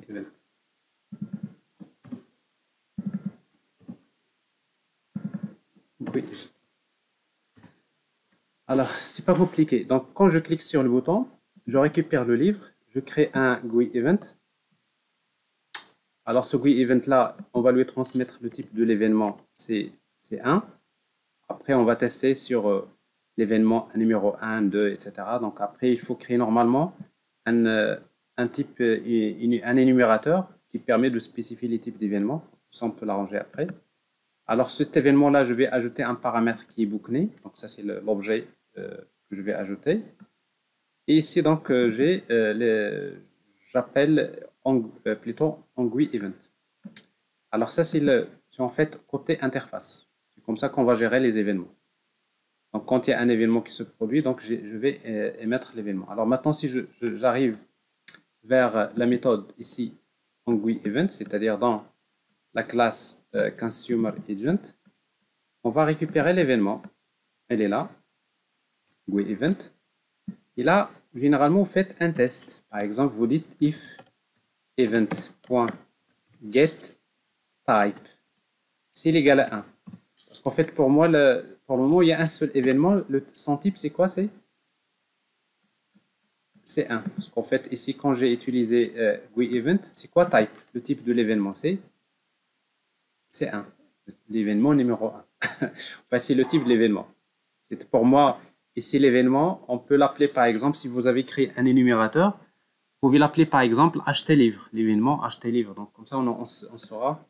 event. GUI event. Alors, c'est pas compliqué. Donc, quand je clique sur le bouton, je récupère le livre, je crée un GUI event. Alors, ce GUI event-là, on va lui transmettre le type de l'événement, c'est 1. Après, on va tester sur l'événement numéro 1, 2, etc. Donc, après, il faut créer normalement un type, un énumérateur qui permet de spécifier les types d'événements. Ça, on peut l'arranger après. Alors, cet événement-là, je vais ajouter un paramètre qui est bookname. Donc, ça, c'est l'objet que je vais ajouter. Et ici, donc, j'appelle plutôt en GUI event. Alors, ça, c'est en fait côté interface. C'est comme ça qu'on va gérer les événements. Donc, quand il y a un événement qui se produit, donc je vais émettre l'événement. Alors, maintenant, si j'arrive vers la méthode ici en GUI event, c'est-à-dire dans la classe consumer agent, on va récupérer l'événement. Elle est là, GUI event. Et là, généralement, vous faites un test. Par exemple, vous dites if event.getType, c'est égal à 1. Parce qu'en fait, pour moi, pour le moment, il y a un seul événement. Son type, c'est quoi? C'est 1. Parce qu'en fait, ici, quand j'ai utilisé GUI event, c'est quoi type? Le type de l'événement, c'est 1. l'événement numéro 1. Enfin, c'est le type de l'événement. Pour moi, ici, l'événement, on peut l'appeler par exemple, si vous avez créé un énumérateur, vous pouvez l'appeler par exemple acheter livre, l'événement acheter livre. Donc, comme ça, on saura.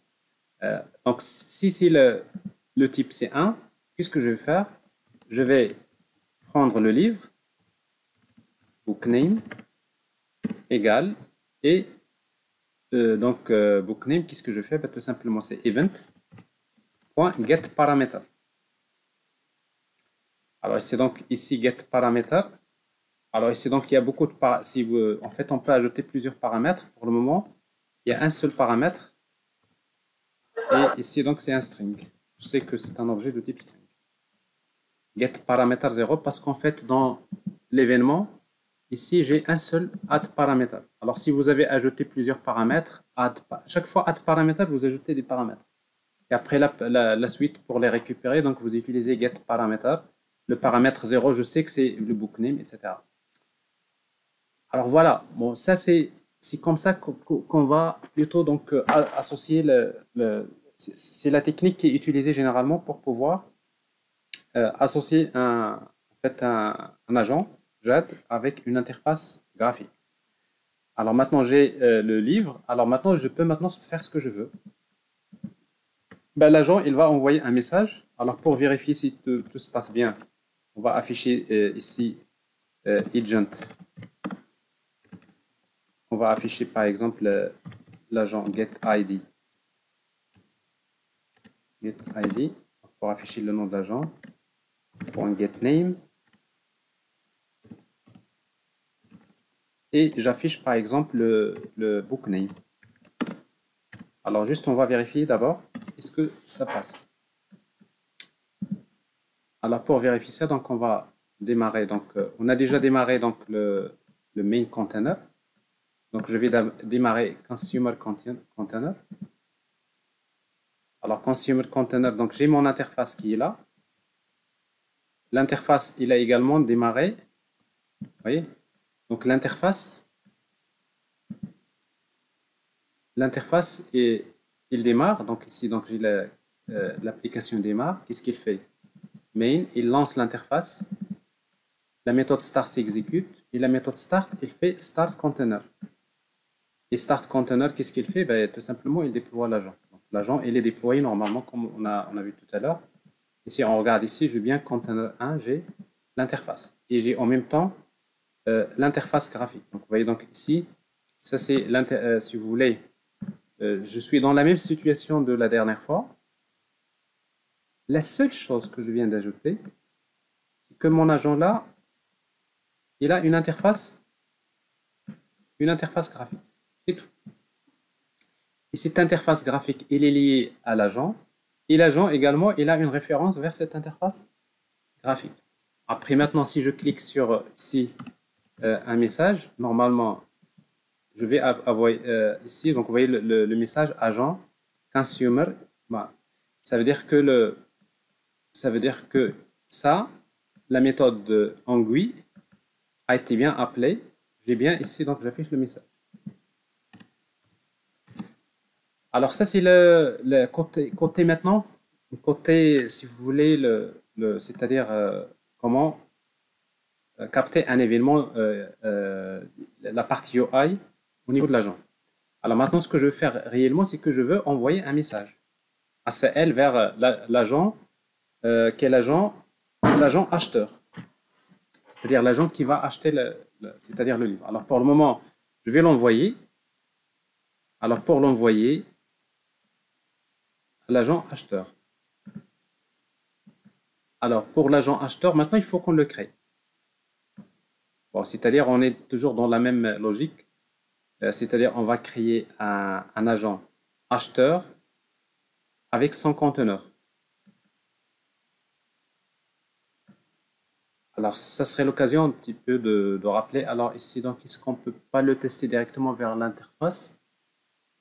Donc, si le type c'est 1, qu'est-ce que je vais faire? Je vais prendre le livre, book name, égale, et book name, qu'est-ce que je fais? Tout simplement, c'est event.getParameter. Alors, c'est donc ici getParameter. Alors ici, donc, il y a beaucoup de paramètres. En fait, on peut ajouter plusieurs paramètres. Pour le moment, il y a un seul paramètre. Et ici, donc, c'est un string. Je sais que c'est un objet de type string. GetParameter 0 parce qu'en fait, dans l'événement, ici, j'ai un seul addParameter. Alors, si vous avez ajouté plusieurs paramètres, chaque fois addParameter, vous ajoutez des paramètres. Et après, la suite, pour les récupérer, donc, vous utilisez getParameter. Le paramètre 0, je sais que c'est le book name, etc. Alors voilà, bon, ça c'est comme ça qu'on va plutôt donc associer c'est la technique qui est utilisée généralement pour pouvoir associer en fait un agent JAD avec une interface graphique. Alors maintenant j'ai le livre, alors maintenant je peux faire ce que je veux. Ben, l'agent il va envoyer un message. Alors pour vérifier si tout se passe bien, on va afficher ici agent. On va afficher par exemple l'agent getID. GetID pour afficher le nom de l'agent. Pour getName. Et j'affiche par exemple le book name. Alors juste on va vérifier d'abord est-ce que ça passe. Alors pour vérifier ça, donc on va démarrer. Donc on a déjà démarré donc le main container. Donc je vais démarrer consumer container. Alors consumer container, donc j'ai mon interface qui est là. L'interface, il a également démarré. Vous voyez? Donc l'interface, il démarre. Donc ici, donc j'ai l'application démarre. Qu'est-ce qu'il fait? Main, il lance l'interface. La méthode start s'exécute. Et la méthode start, il fait start container. Et start container, qu'est-ce qu'il fait? Ben, tout simplement, il déploie l'agent. L'agent, il est déployé normalement comme on a vu tout à l'heure. Et si on regarde ici, j'ai bien container 1, j'ai l'interface. Et j'ai en même temps l'interface graphique. Donc vous voyez donc ici, ça c'est si vous voulez, je suis dans la même situation de la dernière fois. La seule chose que je viens d'ajouter, c'est que mon agent là, il a une interface graphique. C'est tout. Et cette interface graphique, elle est liée à l'agent. Et l'agent également, il a une référence vers cette interface graphique. Après maintenant, si je clique sur ici un message, normalement, je vais avoir ici, donc vous voyez le message agent consumer. Bah, ça veut dire que la méthode en GUI a été bien appelée. J'ai bien ici, donc j'affiche le message. Alors ça c'est le côté maintenant, côté si vous voulez c'est-à-dire comment capter un événement, la partie UI au niveau de l'agent. Alors maintenant ce que je veux faire réellement, c'est que je veux envoyer un message ACL vers l'agent, quel agent? L'agent acheteur, c'est-à-dire l'agent qui va acheter c'est-à-dire le livre. Alors pour le moment, je vais l'envoyer. Alors pour l'envoyer, l'agent acheteur. Alors, pour l'agent acheteur, maintenant, il faut qu'on le crée. Bon, c'est-à-dire, on est toujours dans la même logique. C'est-à-dire, on va créer un agent acheteur avec son conteneur. Alors, ça serait l'occasion un petit peu de rappeler. Alors, ici, donc, est-ce qu'on ne peut pas le tester directement vers l'interface?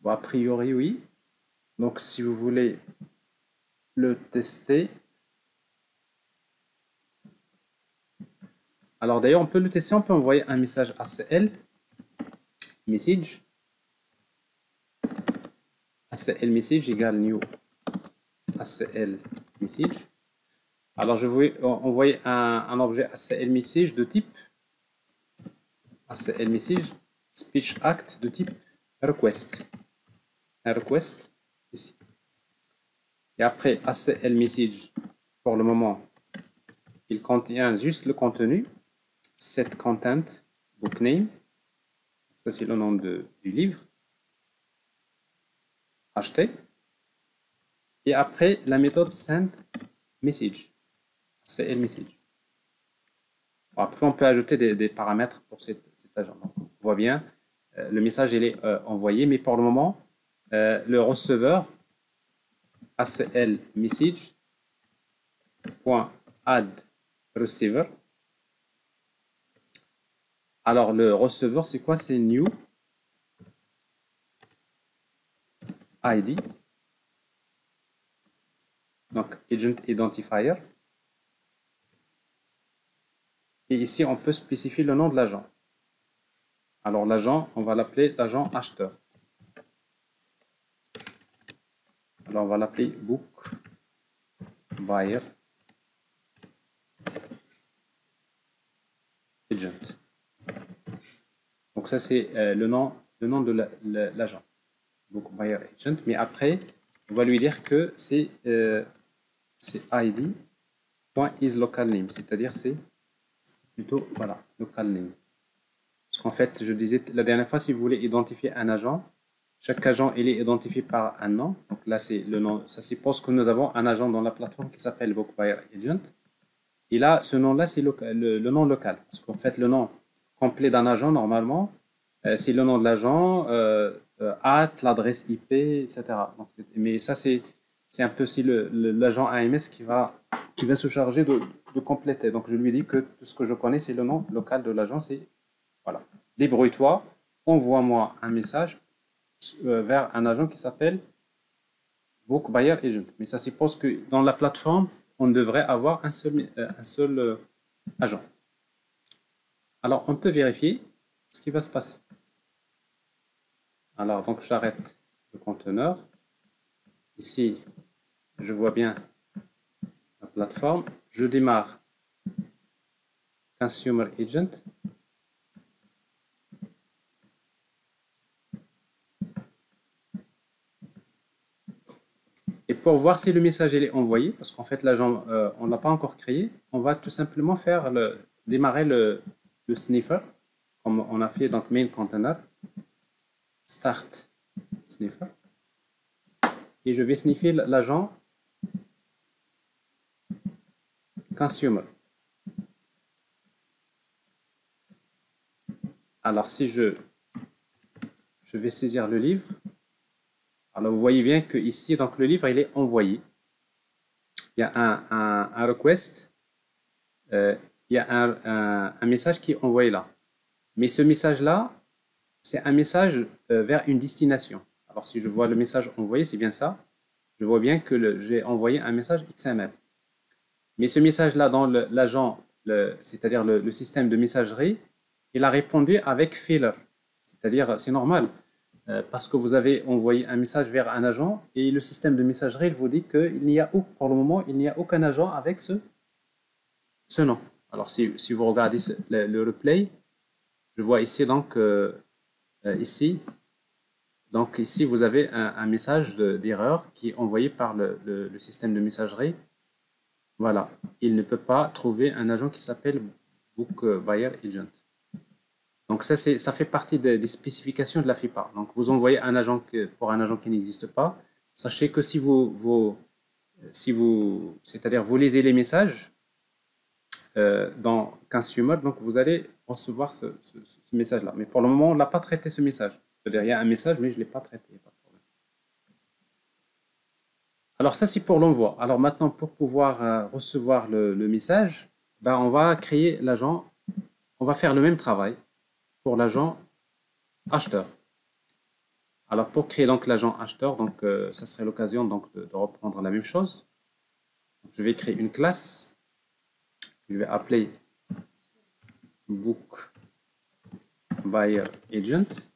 Bon, a priori, oui. Donc, si vous voulez le tester, alors d'ailleurs, on peut le tester, on peut envoyer un message ACL, message égale new ACL message. Alors je vais envoyer un objet ACL message de type ACL message speech act de type request. Un request ici. Et après ACL message, pour le moment, il contient juste le contenu, set content book name. Ça c'est le nom du livre acheté. Et après la méthode send message, ACL message. Bon, après on peut ajouter des paramètres pour cet agent. Donc, on voit bien, le message il est envoyé, mais pour le moment, le receveur ACL message .add receiver. Alors le receveur c'est quoi? C'est new ID, donc agent identifier. Et ici on peut spécifier le nom de l'agent. Alors l'agent, on va l'appeler l'agent acheteur. Alors on va l'appeler book buyer agent. Donc ça c'est le nom de l'agent, book buyer agent. Mais après on va lui dire que c'est id.isLocalName, c'est-à-dire c'est plutôt voilà local name. Parce qu'en fait je disais la dernière fois, si vous voulez identifier un agent, chaque agent il est identifié par un nom. Donc là c'est le nom, ça suppose que nous avons un agent dans la plateforme qui s'appelle book buyer agent. Et là ce nom là c'est le nom local, parce qu'en fait le nom complet d'un agent normalement c'est le nom de l'agent, l'adresse IP, etc. Donc, mais ça c'est un peu aussi l'agent AMS qui va se charger de compléter. Donc je lui dis que tout ce que je connais c'est le nom local de l'agent, c'est voilà. Débrouille-toi, envoie-moi un message vers un agent qui s'appelle Book Buyer Agent. Mais ça suppose que dans la plateforme, on devrait avoir un seul agent. Alors, on peut vérifier ce qui va se passer. Alors, donc, j'arrête le conteneur. Ici, je vois bien la plateforme. Je démarre Consumer Agent. Et pour voir si le message est envoyé, parce qu'en fait l'agent on ne l'a pas encore créé, on va tout simplement faire démarrer le sniffer, comme on a fait donc main container, start sniffer, et je vais sniffer l'agent consumer. Alors si je vais saisir le livre, alors vous voyez bien que ici donc le livre il est envoyé. Il y a un request, il y a un message qui est envoyé là. Mais ce message-là, c'est un message vers une destination. Alors si je vois le message envoyé, c'est bien ça. Je vois bien que j'ai envoyé un message XML. Mais ce message-là dans l'agent, c'est-à-dire le système de messagerie, il a répondu avec failure. C'est-à-dire, c'est normal, parce que vous avez envoyé un message vers un agent et le système de messagerie il vous dit qu'il n'y a, pour le moment, il n'y a aucun agent avec ce nom. Alors si vous regardez le replay, je vois ici donc ici vous avez un message d'erreur qui est envoyé par le système de messagerie. Voilà, il ne peut pas trouver un agent qui s'appelle Book Buyer Agent. Donc ça fait partie des spécifications de la FIPA. Donc vous envoyez un agent pour un agent qui n'existe pas. Sachez que si c'est-à-dire vous lisez les messages dans Consumer, donc vous allez recevoir ce message-là. Mais pour le moment, on n'a pas traité ce message. C'est-à-dire, il y a un message, mais je ne l'ai pas traité. Pas de problème. Alors ça, c'est pour l'envoi. Alors maintenant, pour pouvoir recevoir le message, ben, on va créer l'agent. On va faire le même travail pour l'agent acheteur. Alors pour créer donc l'agent acheteur, donc ça serait l'occasion donc de reprendre la même chose. Donc, je vais créer une classe. Je vais appeler Book Buyer Agent.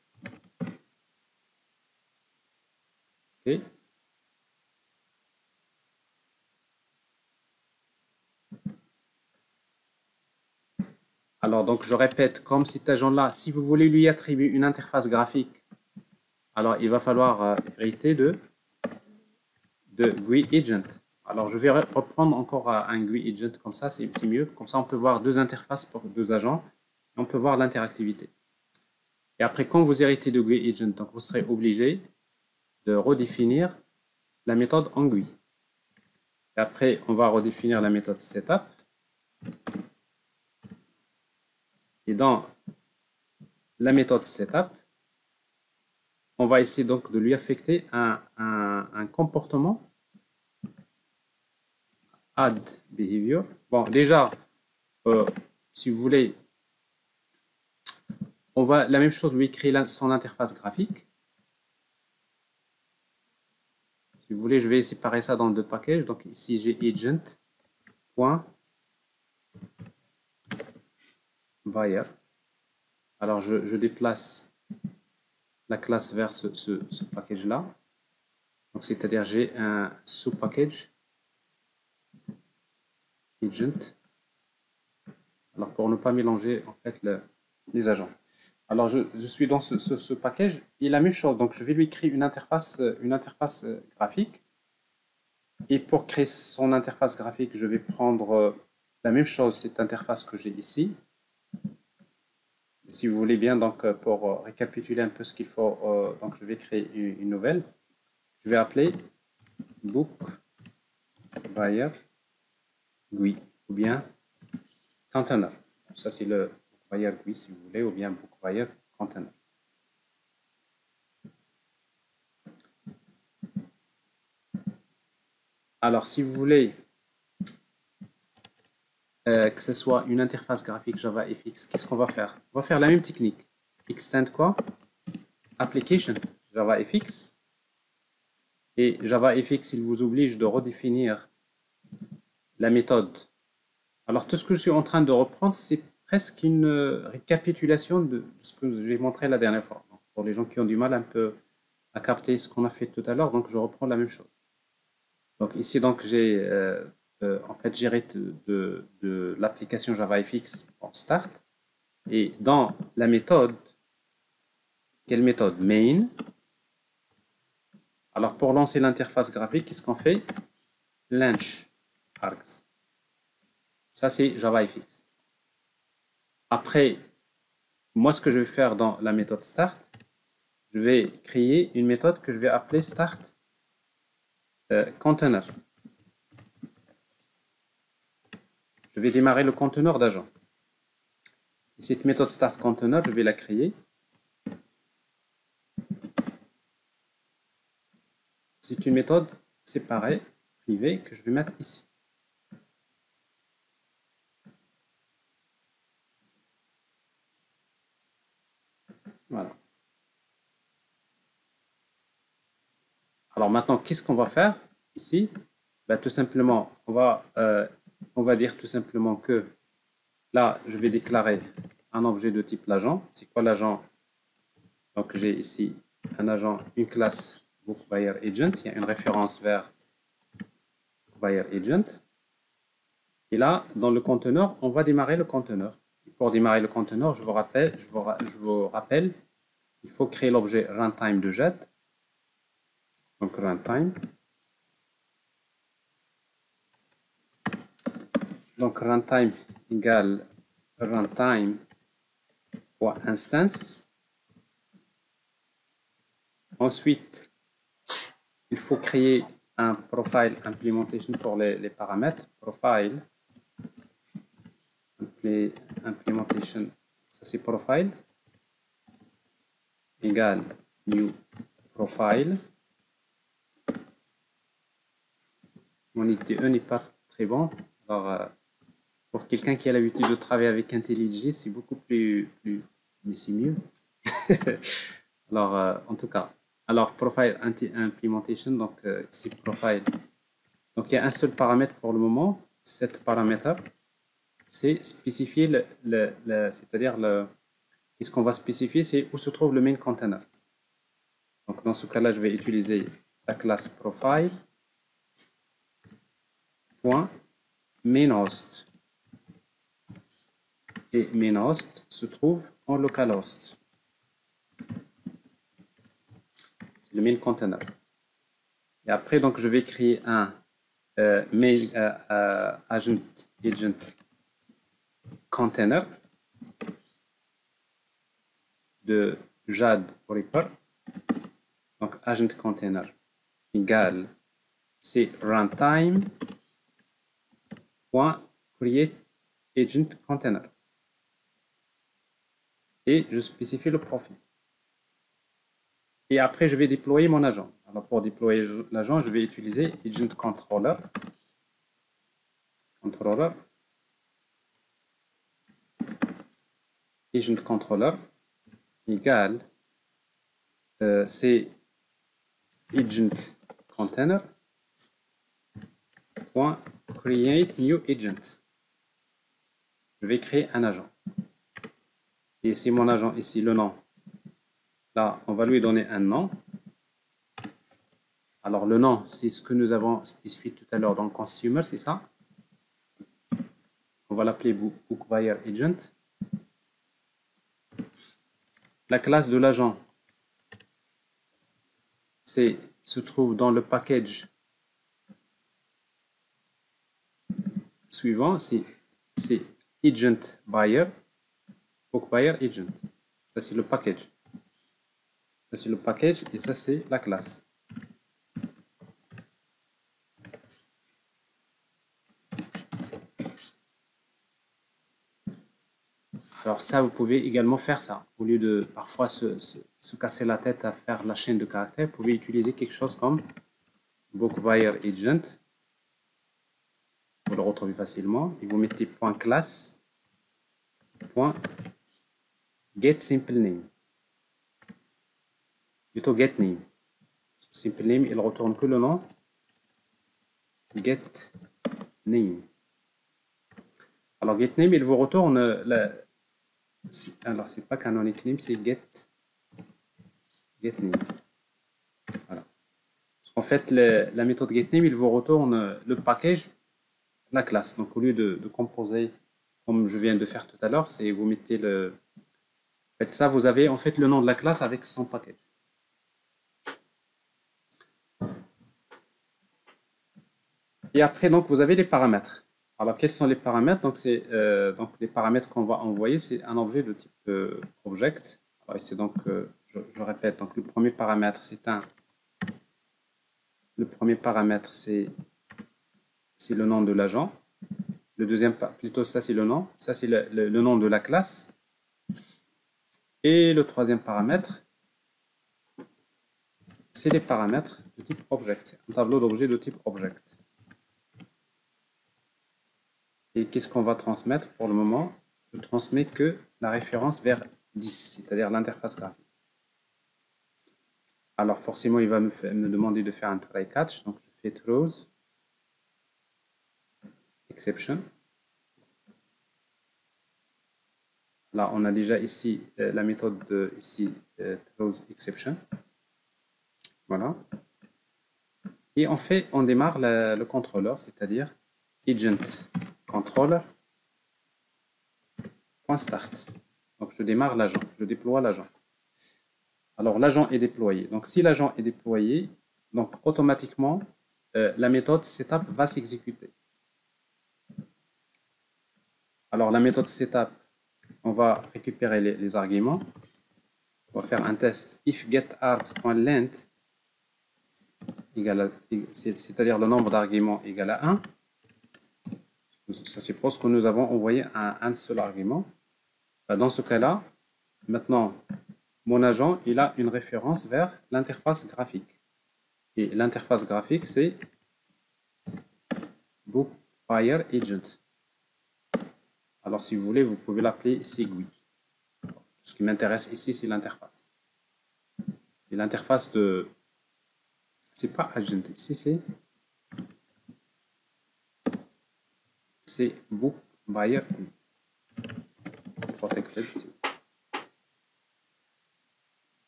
Okay. Alors, donc, je répète, comme cet agent-là, si vous voulez lui attribuer une interface graphique, alors il va falloir hériter de GUI agent. Alors, je vais reprendre encore un GUI agent comme ça, c'est mieux. Comme ça, on peut voir deux interfaces pour deux agents et on peut voir l'interactivité. Et après, quand vous héritez de GUI agent, donc vous serez obligé de redéfinir la méthode en GUI. Et après, on va redéfinir la méthode setup. Et dans la méthode setup, on va essayer donc de lui affecter un comportement add behavior. Bon, déjà, si vous voulez, on va la même chose lui créer son interface graphique. Si vous voulez, je vais séparer ça dans deux packages. Donc ici, j'ai agent.buyer. Alors, je déplace la classe vers ce package-là. Donc, c'est-à-dire, j'ai un sous-package agent. Alors, pour ne pas mélanger en fait les agents. Alors, je suis dans ce package et la même chose. Donc, je vais lui créer une interface graphique. Et pour créer son interface graphique, je vais prendre la même chose, cette interface que j'ai ici. Et si vous voulez bien, donc pour récapituler un peu ce qu'il faut, donc je vais créer une nouvelle. Je vais appeler book buyer GUI ou bien container. Ça, c'est le book buyer GUI si vous voulez, ou bien book buyer container. Alors, si vous voulez que ce soit une interface graphique JavaFX, qu'est-ce qu'on va faire? On va faire la même technique. Extend quoi? Application JavaFX. Et JavaFX, il vous oblige de redéfinir la méthode. Alors, tout ce que je suis en train de reprendre, c'est presque une récapitulation de ce que j'ai montré la dernière fois. Donc, pour les gens qui ont du mal un peu à capter ce qu'on a fait tout à l'heure, donc je reprends la même chose. Donc ici, donc j'ai en fait géré de l'application JavaFX en start. Et dans la méthode, quelle méthode? Main. Alors pour lancer l'interface graphique, qu'est-ce qu'on fait? Launch args. Ça c'est JavaFX. Après, moi ce que je vais faire dans la méthode start, je vais créer une méthode que je vais appeler start container. Je vais démarrer le conteneur d'agent. Et cette méthode start container, je vais la créer. C'est une méthode séparée, privée, que je vais mettre ici. Voilà. Alors maintenant, qu'est-ce qu'on va faire ici? Ben, tout simplement, on va dire tout simplement que là, je vais déclarer un objet de type l'agent. C'est quoi l'agent? Donc j'ai ici un agent, une classe book buyer agent. Il y a une référence vers buyer agent. Et là, dans le conteneur, on va démarrer le conteneur. Et pour démarrer le conteneur, je vous rappelle, il faut créer l'objet runtime de jet. Donc runtime. Donc runtime égale runtime.instance. Ensuite, il faut créer un profile implementation pour les paramètres. Profile implementation, ça c'est profile égale new profile. Mon IDE n'est pas très bon. Alors, pour quelqu'un qui a l'habitude de travailler avec IntelliJ, c'est beaucoup plus mais c'est mieux. Alors, en tout cas, alors profile implementation, donc c'est profile. Donc il y a un seul paramètre pour le moment, cet paramètre, c'est spécifier c'est-à-dire ce qu'on va spécifier, c'est où se trouve le main container. Donc dans ce cas-là, je vais utiliser la classe profile .mainHost. et main host se trouve en localhost. C'est le main container. Et après, donc, je vais créer un mail agent container de JAD Reaper. Donc, agent container égale c'est runtime.create agent container. Et je spécifie le profil. Et après, je vais déployer mon agent. Alors, pour déployer l'agent, je vais utiliser agent controller. Agent controller égale c'est agent container .create new agent. Je vais créer un agent. Et ici, mon agent, ici, le nom. Là, on va lui donner un nom. Alors, le nom, c'est ce que nous avons spécifié tout à l'heure dans le consumer, c'est ça. On va l'appeler book buyer agent. La classe de l'agent se trouve dans le package suivant, c'est agent buyer, book buyer agent. Ça, c'est le package. Ça, c'est le package et ça, c'est la classe. Alors ça, vous pouvez également faire ça. Au lieu de parfois se casser la tête à faire la chaîne de caractères, vous pouvez utiliser quelque chose comme book buyer agent. Vous le retrouvez facilement. Et vous mettez .class, .get simple name. Plutôt get name. Simple name, il retourne que le nom. Get name. Alors get name, il vous retourne alors c'est pas canonic name, c'est get name. Voilà. En fait, la méthode getName, il vous retourne le package, la classe. Donc, au lieu de composer comme je viens de faire tout à l'heure, c'est vous mettez le... En fait, ça, vous avez en fait le nom de la classe avec son package. Et après, donc, vous avez les paramètres. Alors, quels sont les paramètres? Donc, c'est donc les paramètres qu'on va envoyer, c'est un objet de type object. Alors, ici, donc, je répète, donc le premier paramètre, c'est le premier paramètre, c'est le nom de l'agent. Le deuxième, plutôt ça c'est le nom. Ça c'est le nom de la classe. Et le troisième paramètre, c'est les paramètres de type object. Un tableau d'objets de type object. Et qu'est-ce qu'on va transmettre pour le moment? Je transmets que la référence vers 10, c'est-à-dire l'interface graphique. Alors forcément, il va me demander de faire un try catch. Donc je fais throws exception. Là, on a déjà ici la méthode de ici throws exception. Voilà. Et on démarre le contrôleur, c'est-à-dire agent controller .start. Donc je démarre l'agent, je déploie l'agent. Alors l'agent est déployé. Donc si l'agent est déployé, donc automatiquement la méthode setup va s'exécuter. Alors la méthode setup, on va récupérer les arguments. On va faire un test if getArgs.length c'est-à-dire le nombre d'arguments égal à 1. Ça suppose que nous avons envoyé un seul argument. Dans ce cas-là, maintenant, mon agent, il a une référence vers l'interface graphique. Et l'interface graphique, c'est Book Buyer Agent. Alors, si vous voulez, vous pouvez l'appeler ici GUI. Ce qui m'intéresse ici, c'est l'interface. Et l'interface de... C'est pas agent, ici c'est Book Buyer Protected.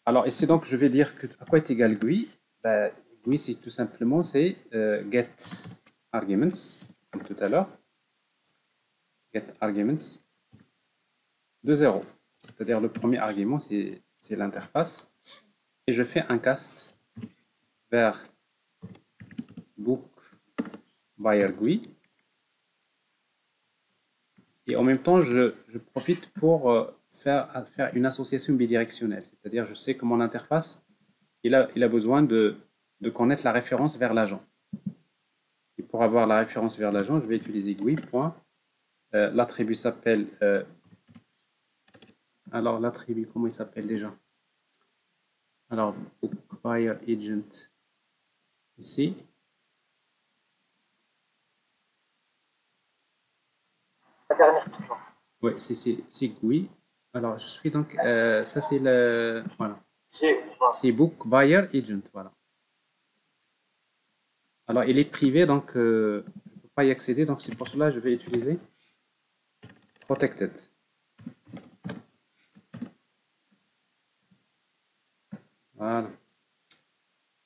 Alors ici, donc, je vais dire que à quoi est égal GUI. Ben, GUI, c'est tout simplement, c'est get arguments, comme tout à l'heure. Get arguments. de 0. C'est-à-dire le premier argument, c'est l'interface. Et je fais un cast vers book buyer GUI. Et en même temps, je profite pour faire une association bidirectionnelle. C'est-à-dire, je sais que mon interface, il a besoin de connaître la référence vers l'agent. Et pour avoir la référence vers l'agent, je vais utiliser GUI. L'attribut s'appelle... alors, l'attribut, comment il s'appelle déjà? Alors, book buyer agent, ici. La dernière chose. Oui, c'est GUI. Alors, je suis donc... ça, c'est le... Voilà. C'est book buyer agent, voilà. Alors, il est privé, donc je ne peux pas y accéder. Donc, c'est pour cela que je vais utiliser protected. Voilà.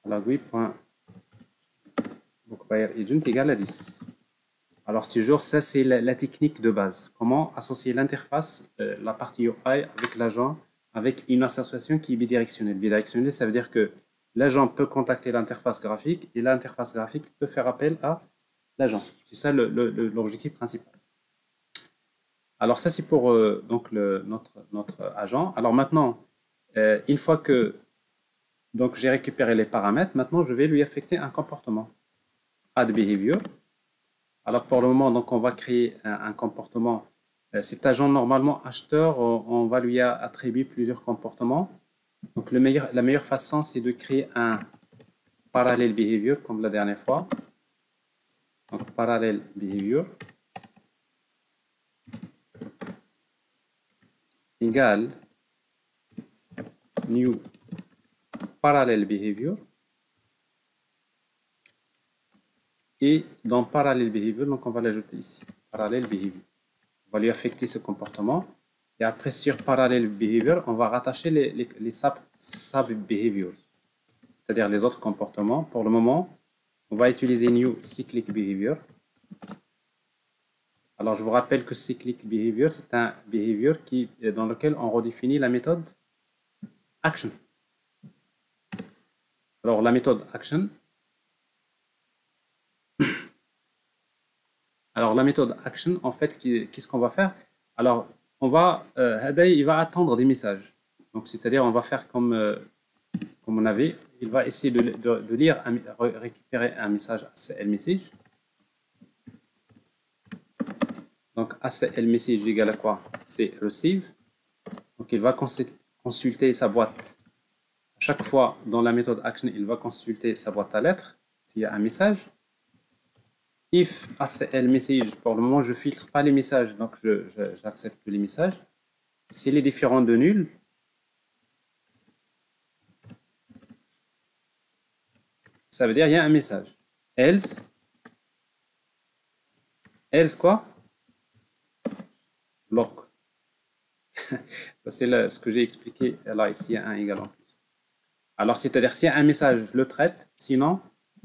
Alors, GUI.bookBuyerAgent égale à 10. Alors, toujours, ça, c'est la technique de base. Comment associer l'interface, la partie UI, avec l'agent, avec une association qui est bidirectionnelle. Bidirectionnelle, ça veut dire que l'agent peut contacter l'interface graphique et l'interface graphique peut faire appel à l'agent. C'est ça l'objectif principal. Alors ça c'est pour donc notre agent. Alors maintenant, une fois que donc j'ai récupéré les paramètres, maintenant je vais lui affecter un comportement. Add behavior. Alors pour le moment, donc on va créer un comportement. Cet agent normalement acheteur, on va lui attribuer plusieurs comportements. Donc la meilleure façon c'est de créer un parallèle behavior comme la dernière fois. Donc parallèle behavior égale new parallel behavior. Et dans parallel behavior, donc on va l'ajouter ici. Parallel behavior. On va lui affecter ce comportement. Et après, sur parallel behavior, on va rattacher les sub behaviors. C'est-à-dire les autres comportements. Pour le moment, on va utiliser new cyclic behavior. Alors, je vous rappelle que cyclic behavior, c'est un behavior dans lequel on redéfinit la méthode action. Alors, la méthode action. Alors, la méthode action, en fait, qu'est-ce qu'on va faire? Alors, il va attendre des messages. Donc, c'est-à-dire, on va faire comme on avait. Il va essayer de lire, récupérer un message ACL message. Donc, ACL message égale à quoi? C'est receive. Donc, il va consulter sa boîte. À chaque fois, dans la méthode action, il va consulter sa boîte à lettres s'il y a un message. If ACL message, pour le moment, je filtre pas les messages, donc j'accepte les messages. S'il est différent de nul, ça veut dire il y a un message. Else quoi? Block. Ça c'est ce que j'ai expliqué là, ici, il y a un égal en plus. Alors, c'est-à-dire s'il y a un message, je le traite, sinon,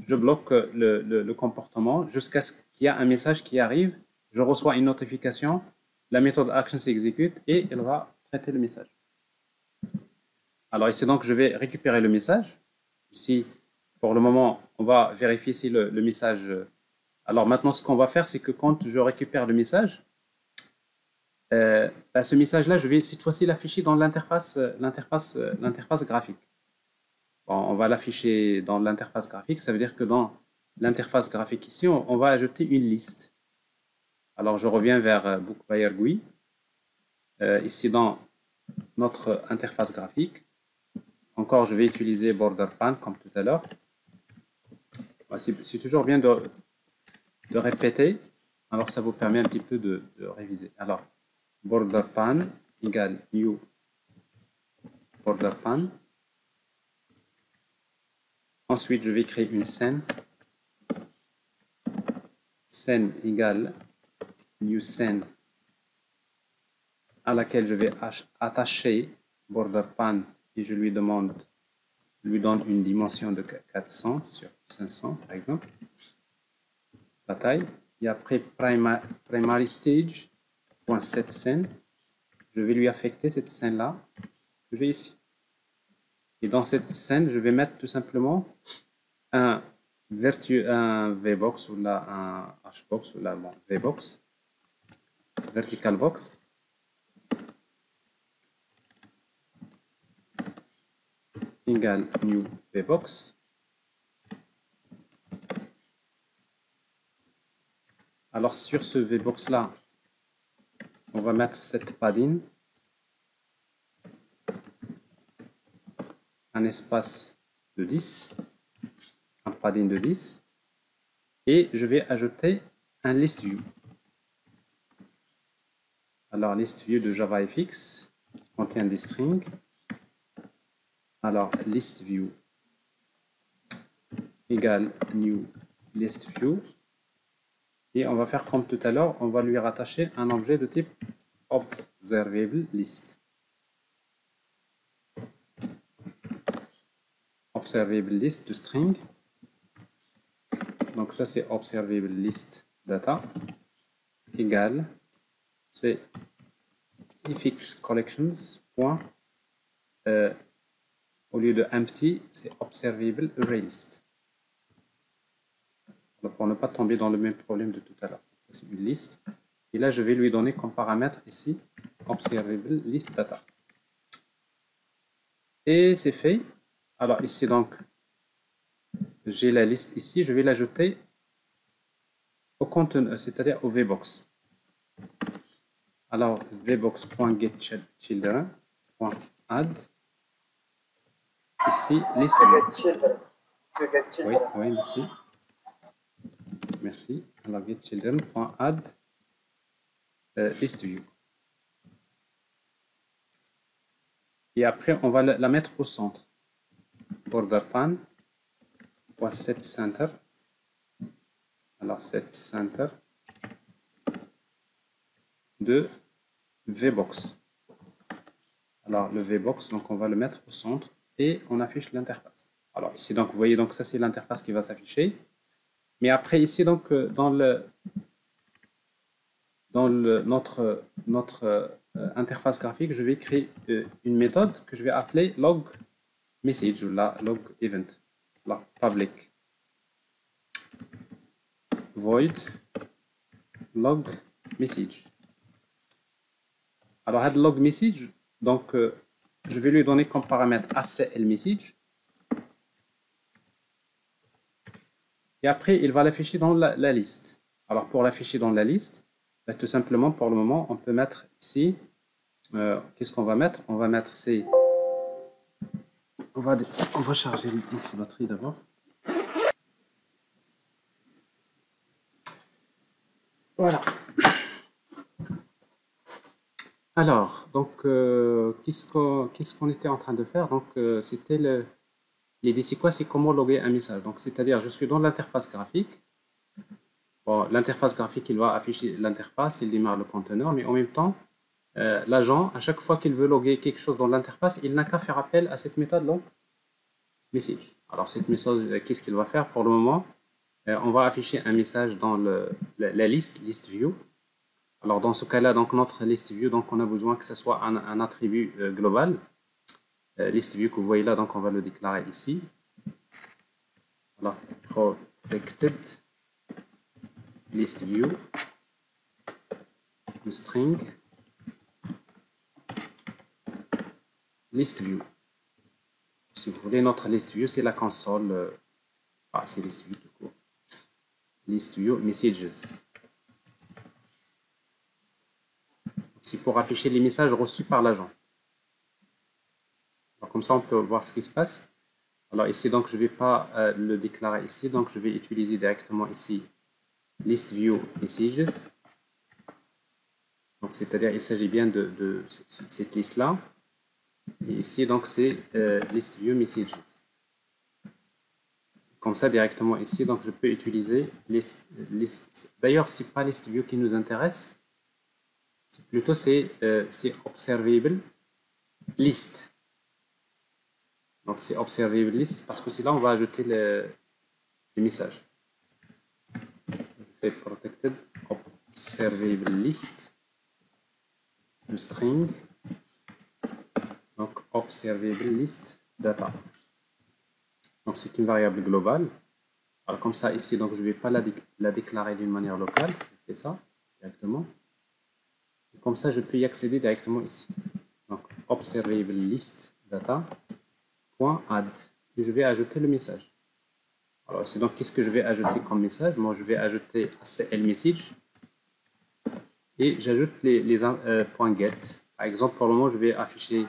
je bloque le comportement jusqu'à ce qu'il y ait un message qui arrive, je reçois une notification, la méthode action s'exécute et elle va traiter le message. Alors ici, donc, je vais récupérer le message. Ici, pour le moment, on va vérifier si le message... Alors maintenant, ce qu'on va faire, c'est que quand je récupère le message, ce message-là, je vais cette fois-ci l'afficher dans l'interface graphique. Bon, on va l'afficher dans l'interface graphique. Ça veut dire que dans l'interface graphique ici, on va ajouter une liste. Alors, je reviens vers Book Buyer GUI. Ici, dans notre interface graphique, encore, je vais utiliser Border Pan comme tout à l'heure. C'est toujours bien de répéter. Alors, ça vous permet un petit peu de réviser. Alors, Border Pan égale new Border Pan. Ensuite, je vais créer une scène. Scène égale new scène à laquelle je vais attacher Border Pan et je lui donne une dimension de 400 sur 500 par exemple. La taille. Et après primary stage.set scène, je vais lui affecter cette scène-là que j'ai ici. Et dans cette scène, je vais mettre tout simplement un VBox ou là un HBox ou là bon, VBox, Vertical Box. Égale new VBox. Alors sur ce VBox là, on va mettre cette padding, un espace de 10, un padding de 10, et je vais ajouter un list view. Alors list view de JavaFX qui contient des strings. Alors list view égale new list view. Et on va faire comme tout à l'heure, on va lui rattacher un objet de type observable list. Observable list de string. Donc ça c'est observable list data égale c'est fx collections point au lieu de empty c'est observable array list. Alors, pour ne pas tomber dans le même problème de tout à l'heure. Ça c'est une liste. Et là je vais lui donner comme paramètre ici observable list data. Et c'est fait. Alors ici donc j'ai la liste ici, je vais l'ajouter au conteneur, c'est-à-dire au VBox. Alors VBox.getChildren.add ici list view. Oui, merci. Merci. Alors getChildren.add list view. Et après on va la mettre au centre. Border pan set center. Alors set center de VBox. Alors le VBox, donc on va le mettre au centre et on affiche l'interface. Alors ici donc vous voyez donc ça c'est l'interface qui va s'afficher. Mais après ici donc dans notre interface graphique, je vais créer une méthode que je vais appeler log message ou la log event, la public void log message. Alors add log message, donc je vais lui donner comme paramètre ACL message. Et après il va l'afficher dans la liste. Alors pour l'afficher dans la liste, ben, tout simplement pour le moment on peut mettre ici, qu'est-ce qu'on va mettre? On va mettre c'est on va charger notre batterie d'abord. Voilà. Alors, donc, qu'est-ce qu'on était en train de faire? Donc, c'était l'idée, c'est quoi? C'est comment loguer un message. Donc, c'est-à-dire, je suis dans l'interface graphique. Bon, l'interface graphique, il va afficher l'interface, il démarre le conteneur, mais en même temps, l'agent, à chaque fois qu'il veut loguer quelque chose dans l'interface, il n'a qu'à faire appel à cette méthode, donc, message. Alors, cette méthode, qu'est-ce qu'il va faire pour le moment? On va afficher un message dans la list view. Alors dans ce cas-là, donc notre list view, donc on a besoin que ce soit un attribut global. List view que vous voyez là, donc on va le déclarer ici. Alors protected list view, le string list view. Si vous voulez, notre list view, c'est la console. C'est list view tout court. List view messages. C'est pour afficher les messages reçus par l'agent. Comme ça, on peut voir ce qui se passe. Alors ici, donc, je ne vais pas le déclarer ici. Donc, je vais utiliser directement ici list view messages. Donc, c'est-à-dire, il s'agit bien de cette liste-là. Et ici, donc, c'est list view messages. Comme ça, directement ici, donc, je peux utiliser list. D'ailleurs, ce n'est pas list view qui nous intéresse. Plutôt, c'est observable list. Donc, c'est observable list parce que c'est là on va ajouter les messages. Je fais protected observable list, le string observable list data. Donc c'est une variable globale. Alors comme ça ici, donc je ne vais pas la déclarer d'une manière locale. Je fais ça directement. Et comme ça, je peux y accéder directement ici. Donc observable list data .add. Et je vais ajouter le message. Alors c'est donc qu'est-ce que je vais ajouter comme message? Moi je vais ajouter ACL message et j'ajoute les points get. Par exemple, pour le moment, je vais afficher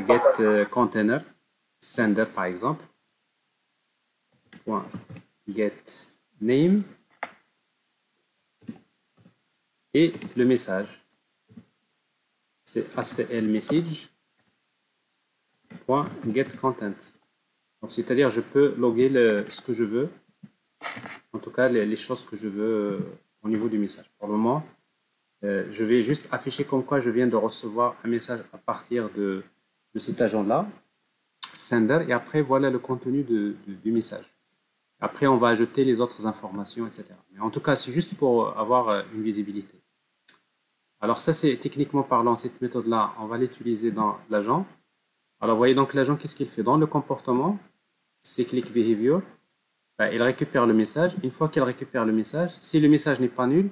get container sender par exemple. Point get name et le message c'est ACL message point get content. Donc c'est-à-dire je peux loguer ce que je veux, en tout cas les choses que je veux au niveau du message. Pour le moment, je vais juste afficher comme quoi je viens de recevoir un message à partir de cet agent-là, sender, et après voilà le contenu du message. Après, on va ajouter les autres informations, etc. Mais en tout cas, c'est juste pour avoir une visibilité. Alors ça, c'est techniquement parlant, cette méthode-là, on va l'utiliser dans l'agent. Alors, vous voyez donc l'agent, qu'est-ce qu'il fait? Dans le comportement, c'est click behavior. Ben, il récupère le message. Une fois qu'il récupère le message, si le message n'est pas nul,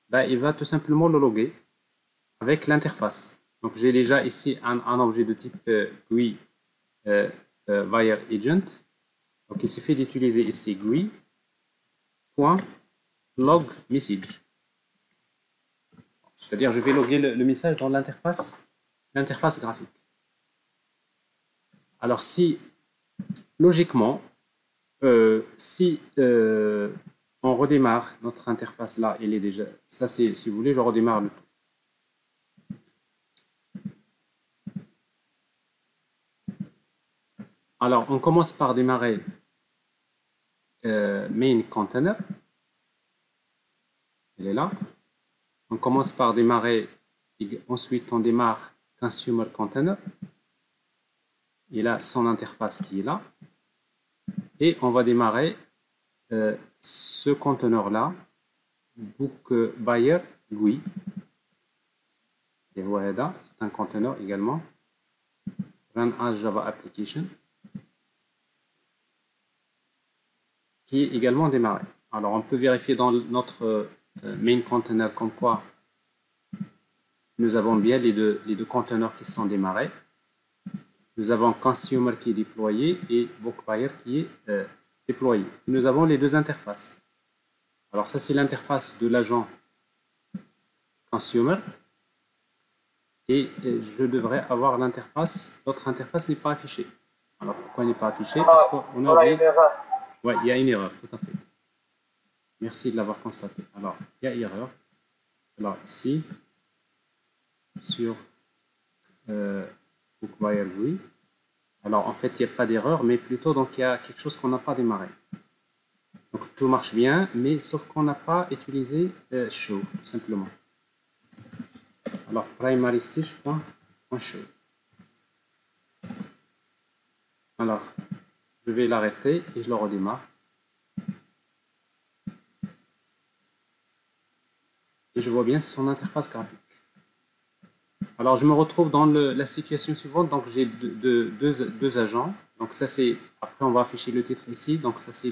ben, il va tout simplement le loguer avec l'interface. Donc, j'ai déjà ici un objet de type GUI via agent. Donc, il suffit d'utiliser ici GUI.log message. C'est-à-dire, je vais loguer le message dans l'interface graphique. Alors, si, logiquement, si on redémarre notre interface là, il est déjà, ça c'est, si vous voulez, je redémarre le tout. Alors, on commence par démarrer main container. Elle est là. On commence par démarrer, ensuite on démarre consumer container. Il a son interface qui est là. Et on va démarrer ce conteneur-là, book buyer GUI. Et voilà, c'est un conteneur également. Run as Java application. Qui est également démarré. Alors, on peut vérifier dans notre main container comme quoi nous avons bien les deux conteneurs qui sont démarrés. Nous avons consumer qui est déployé et book buyer qui est déployé. Nous avons les deux interfaces. Alors, ça, c'est l'interface de l'agent consumer. Et je devrais avoir l'interface. Notre interface n'est pas affichée. Alors, pourquoi elle n'est pas affichée? Parce qu'on a oublié. Oui, il y a une erreur, tout à fait. Merci de l'avoir constaté. Alors, il y a erreur. Alors, ici, sur book buyer GUI. Alors, en fait, il n'y a pas d'erreur, mais plutôt, donc, il y a quelque chose qu'on n'a pas démarré. Donc, tout marche bien, mais sauf qu'on n'a pas utilisé show, tout simplement. Alors, primary stage.show. Alors, je vais l'arrêter et je le redémarre. Et je vois bien son interface graphique. Alors, je me retrouve dans la situation suivante. Donc, j'ai deux agents. Donc, ça, c'est... Après, on va afficher le titre ici. Donc, ça, c'est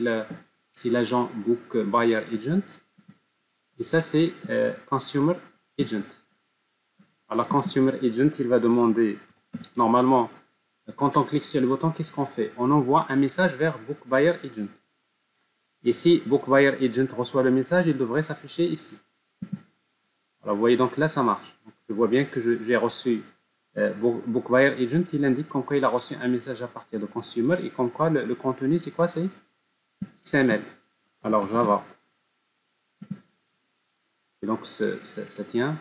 l'agent Book Buyer Agent. Et ça, c'est Consumer Agent. Alors, Consumer Agent, il va demander... Normalement, quand on clique sur le bouton, qu'est-ce qu'on fait? On envoie un message vers Book Buyer Agent. Et si Book Buyer Agent reçoit le message, il devrait s'afficher ici. Alors, vous voyez, donc là, ça marche. Donc, je vois bien que j'ai reçu Book Buyer Agent. Il indique comme quoi il a reçu un message à partir de Consumer et comme quoi le contenu, c'est quoi? C'est XML. Alors, Java. Et donc, ça tient.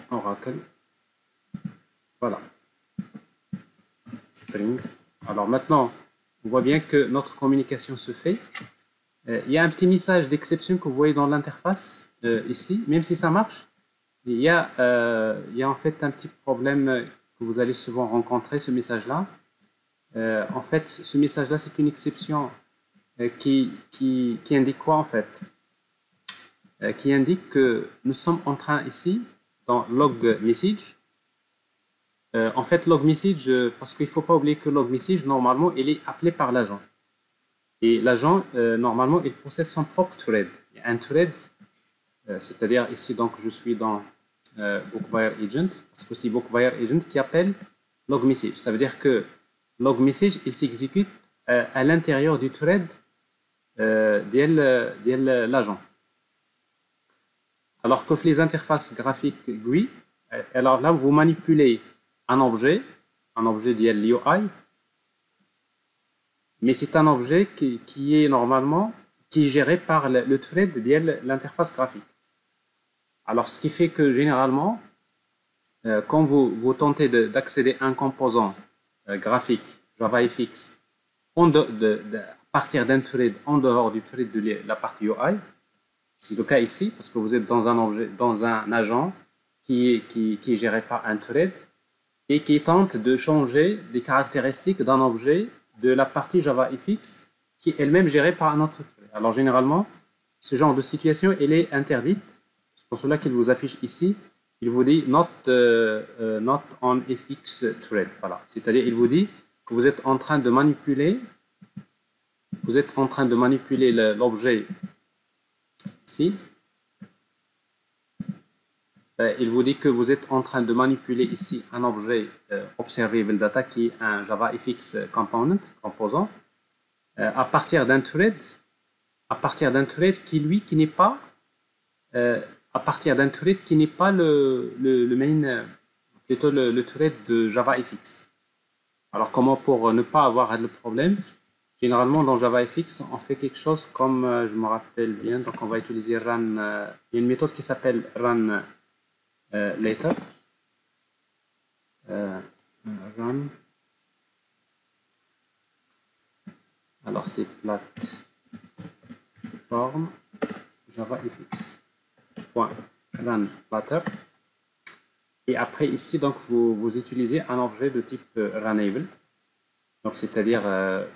Oracle. Voilà. Spring. Alors, maintenant, on voit bien que notre communication se fait. Il y a un petit message d'exception que vous voyez dans l'interface ici, même si ça marche. Il y a en fait un petit problème que vous allez souvent rencontrer, ce message-là. En fait, ce message-là, c'est une exception qui indique quoi en fait? Qui indique que nous sommes en train ici, dans log message, En fait, log message, parce qu'il ne faut pas oublier que log message, normalement, il est appelé par l'agent. Et l'agent, normalement, il possède son propre thread. Un thread, c'est-à-dire ici, donc, je suis dans bookbuyer agent, parce que c'est bookbuyer agent qui appelle log message. Ça veut dire que log message, il s'exécute à l'intérieur du thread de l'agent. Alors que les interfaces graphiques GUI, alors là, vous manipulez un objet de l'UI, mais c'est un objet qui est normalement géré par le thread de l'interface graphique. Alors, ce qui fait que généralement, quand vous tentez d'accéder à un composant graphique JavaFX à partir d'un thread en dehors du thread de la partie UI, c'est le cas ici, parce que vous êtes dans un agent qui est géré par un thread et qui tente de changer des caractéristiques d'un objet de la partie JavaFX qui est elle-même gérée par un autre thread. Alors généralement, ce genre de situation, elle est interdite. C'est pour cela qu'il vous affiche ici, il vous dit not on FX thread. Voilà. C'est-à-dire, il vous dit que vous êtes en train de manipuler l'objet ici. Il vous dit que vous êtes en train de manipuler ici un objet observable data qui est un JavaFX composant à partir d'un thread qui n'est pas à partir d'un thread qui n'est pas le main, plutôt le thread de JavaFX. Alors comment pour ne pas avoir le problème? Généralement dans JavaFX on fait quelque chose comme je me rappelle bien, donc on va utiliser run, il y a une méthode qui s'appelle run later. Run. Alors c'est platform JavaFX. Run later. Et après ici donc vous utilisez un objet de type runnable. Donc c'est-à-dire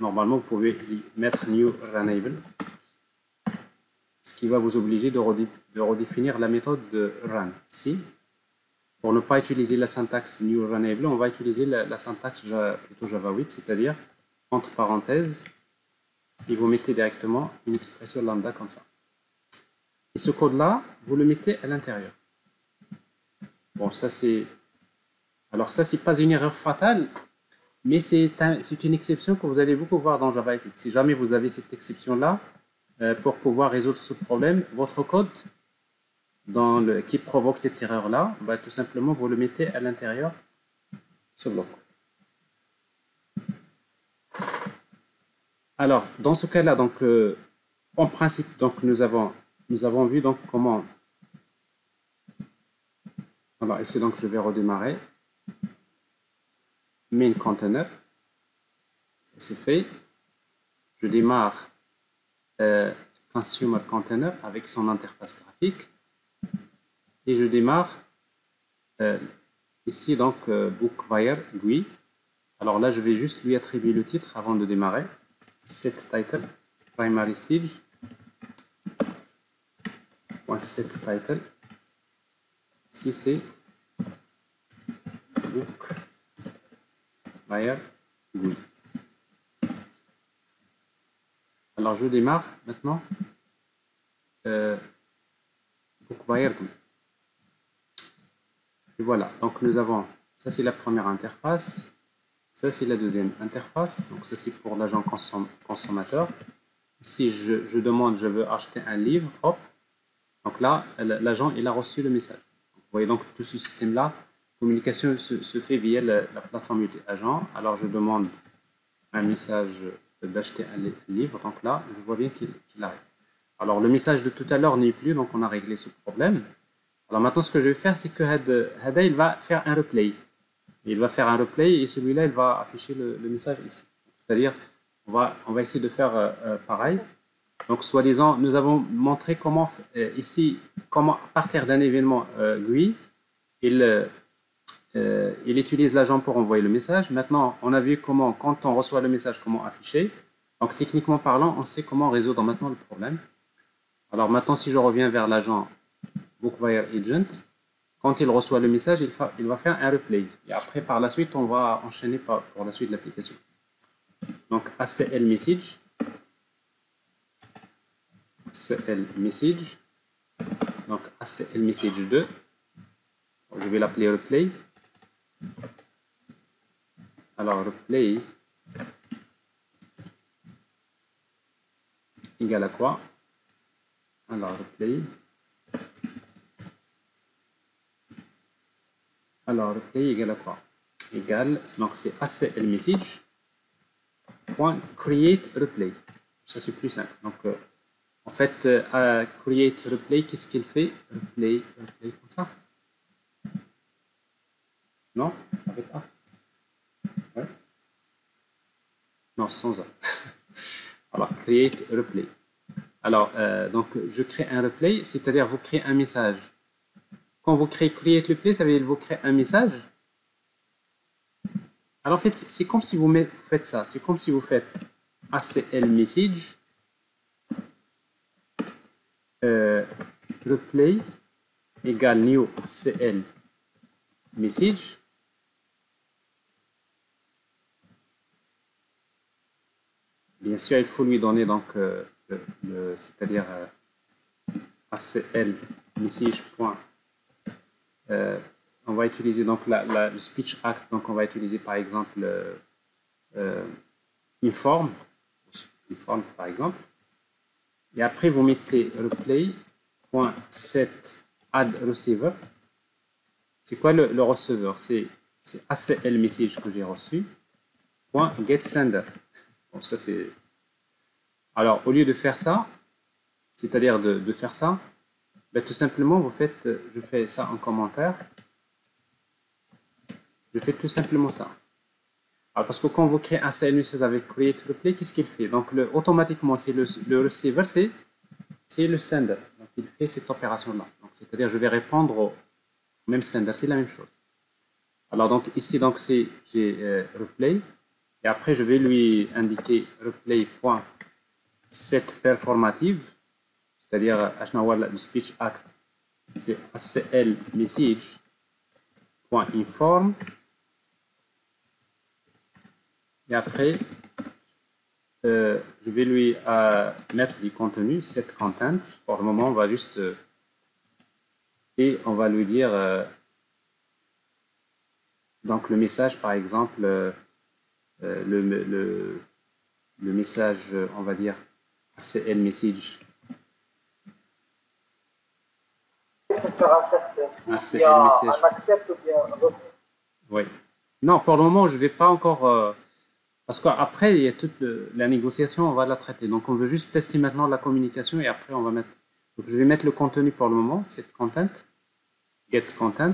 normalement vous pouvez y mettre new runnable, ce qui va vous obliger de redéfinir la méthode de run ici. Pour ne pas utiliser la syntaxe new runnable, on va utiliser la syntaxe plutôt Java 8, c'est-à-dire entre parenthèses, et vous mettez directement une expression lambda comme ça. Et ce code-là, vous le mettez à l'intérieur. Bon, ça c'est... Alors ça, c'est pas une erreur fatale, mais c'est une exception que vous allez beaucoup voir dans JavaFX. Si jamais vous avez cette exception-là, pour pouvoir résoudre ce problème, votre code qui provoque cette erreur-là, bah, tout simplement, vous le mettez à l'intérieur de ce bloc. Alors, dans ce cas-là, donc, en principe, donc, nous avons vu donc, comment... Alors, ici, donc, je vais redémarrer. Main container. Ça, c'est fait. Je démarre consumer container avec son interface graphique. Et je démarre ici donc bookbuyer GUI. Alors là, je vais juste lui attribuer le titre avant de démarrer. Set title, primary stage. Set title. Ici, c'est bookbuyer GUI. Alors je démarre maintenant bookbuyer GUI. Et voilà, donc nous avons, ça c'est la première interface, ça c'est la deuxième interface, donc ça c'est pour l'agent consommateur. Ici je demande, je veux acheter un livre, hop, donc là l'agent il a reçu le message. Donc, vous voyez donc tout ce système-là, communication se fait via la plateforme multi-agent. Alors je demande un message d'acheter un livre, donc là je vois bien qu'il arrive. Alors le message de tout à l'heure n'est plus, donc on a réglé ce problème. Alors maintenant, ce que je vais faire, c'est que Hada, il va faire un replay. Il va faire un replay et celui-là, il va afficher le message ici. C'est-à-dire, on va essayer de faire pareil. Donc, soi-disant, nous avons montré comment, ici, comment à partir d'un événement GUI, il utilise l'agent pour envoyer le message. Maintenant, on a vu comment, quand on reçoit le message, comment afficher. Donc, techniquement parlant, on sait comment résoudre maintenant le problème. Alors maintenant, si je reviens vers l'agent bookbuyer agent, quand il reçoit le message, il va faire un replay. Et après, par la suite, on va enchaîner pour la suite de l'application. Donc, ACL message. ACL message. Donc, ACL message 2. Je vais l'appeler replay. Alors, replay égale à quoi? Alors, replay. Alors, replay égale à quoi? Égale, donc c'est ACL message point create replay. Ça, c'est plus simple. Donc, en fait, create replay, qu'est-ce qu'il fait? Replay comme ça? Non? Avec A? Ouais. Non, sans A. Alors, create replay. Alors, donc, je crée un replay, c'est-à-dire vous créez un message. Quand vous créez create replay, ça veut dire que vous créez un message. Alors, en fait, c'est comme si vous faites ça. C'est comme si vous faites ACL message replay égale new ACL message. Bien sûr, il faut lui donner donc c'est-à-dire ACL message point. On va utiliser donc le speech act. Donc on va utiliser par exemple inform par exemple. Et après vous mettez replay.set add receiver. C'est quoi le receveur? C'est ACL message que j'ai reçu. .get sender. Bon, ça c'est. Alors au lieu de faire ça, c'est-à-dire de faire ça, ben, tout simplement vous faites, je fais ça en commentaire. Je fais tout simplement ça. Alors, parce que quand vous créez un ACL message avec create replay, qu'est-ce qu'il fait? Donc automatiquement, c'est le receiver, c'est le sender. Donc il fait cette opération-là. Donc c'est-à-dire je vais répondre au même sender, c'est la même chose. Alors donc ici donc j'ai replay et après je vais lui indiquer replay.set performative, c'est-à-dire le speech act, c'est ACL message.inform. Et après, je vais lui mettre du contenu, set content. Pour le moment, on va juste et on va lui dire donc le message, par exemple, le message, on va dire ACL message. ACL message. Oui. Non, pour le moment, je ne vais pas encore. Parce qu'après, il y a toute la négociation, on va la traiter. Donc, on veut juste tester maintenant la communication et après, on va mettre. Donc, je vais mettre le contenu pour le moment, set content, get content.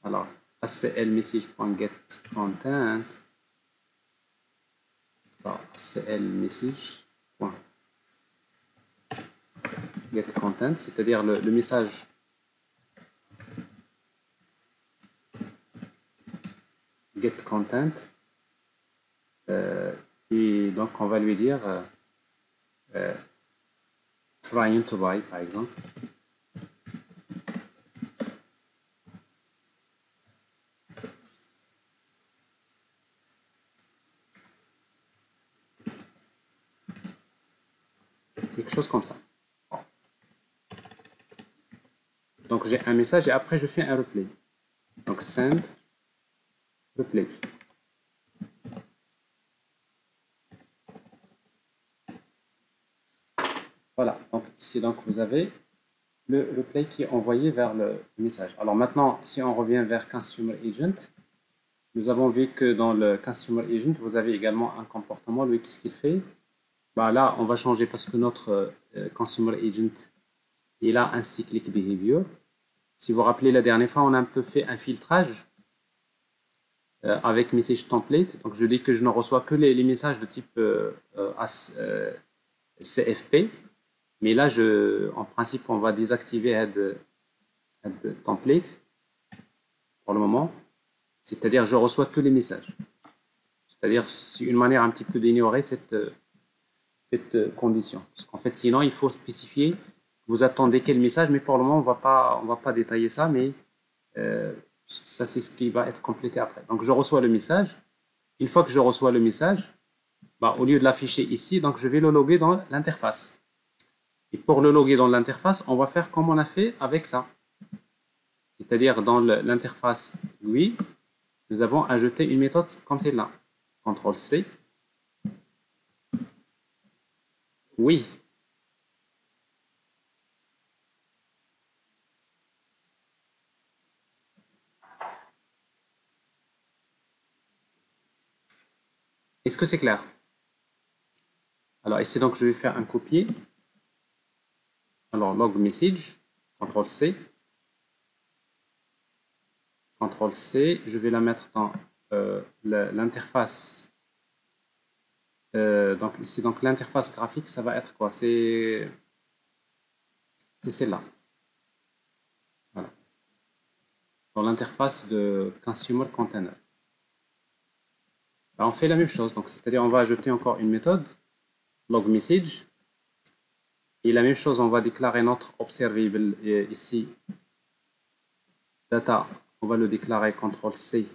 Alors, ACL message.getContent. Alors, ACL message.getContent, c'est-à-dire le message. Get content et donc on va lui dire trying to buy par exemple. Quelque chose comme ça. Donc j'ai un message et après je fais un replay. Donc send replay. Voilà, donc ici donc vous avez le replay qui est envoyé vers le message. Alors maintenant, si on revient vers Consumer Agent, nous avons vu que dans le Consumer Agent, vous avez également un comportement. Lui, qu'est-ce qu'il fait? Bah là, on va changer parce que notre Consumer Agent, il a un cyclic behavior. Si vous vous rappelez, la dernière fois, on a un peu fait un filtrage avec message template. Donc, je dis que je ne reçois que les messages de type CFP. Mais là, en principe, on va désactiver add template pour le moment. C'est-à-dire, je reçois tous les messages. C'est-à-dire, c'est une manière un petit peu d'ignorer cette condition. Parce qu'en fait, sinon, il faut spécifier vous attendez quel message, mais pour le moment, on va pas détailler ça, mais ça, c'est ce qui va être complété après. Donc, je reçois le message. Une fois que je reçois le message, bah, au lieu de l'afficher ici, donc je vais le loguer dans l'interface. Et pour le loguer dans l'interface, on va faire comme on a fait avec ça. C'est-à-dire dans l'interface GUI, nous avons ajouté une méthode comme celle-là. CTRL-C. Oui. Est-ce que c'est clair? Alors ici, donc, je vais faire un copier. Alors, log message, CTRL-C. CTRL-C, je vais la mettre dans l'interface. Donc ici, donc l'interface graphique, ça va être quoi? C'est celle-là. Voilà. Dans l'interface de Consumer Container. Là, on fait la même chose. Donc, c'est-à-dire, on va ajouter encore une méthode, log message. Et la même chose, on va déclarer notre observable ici, data. On va le déclarer CTRL-C.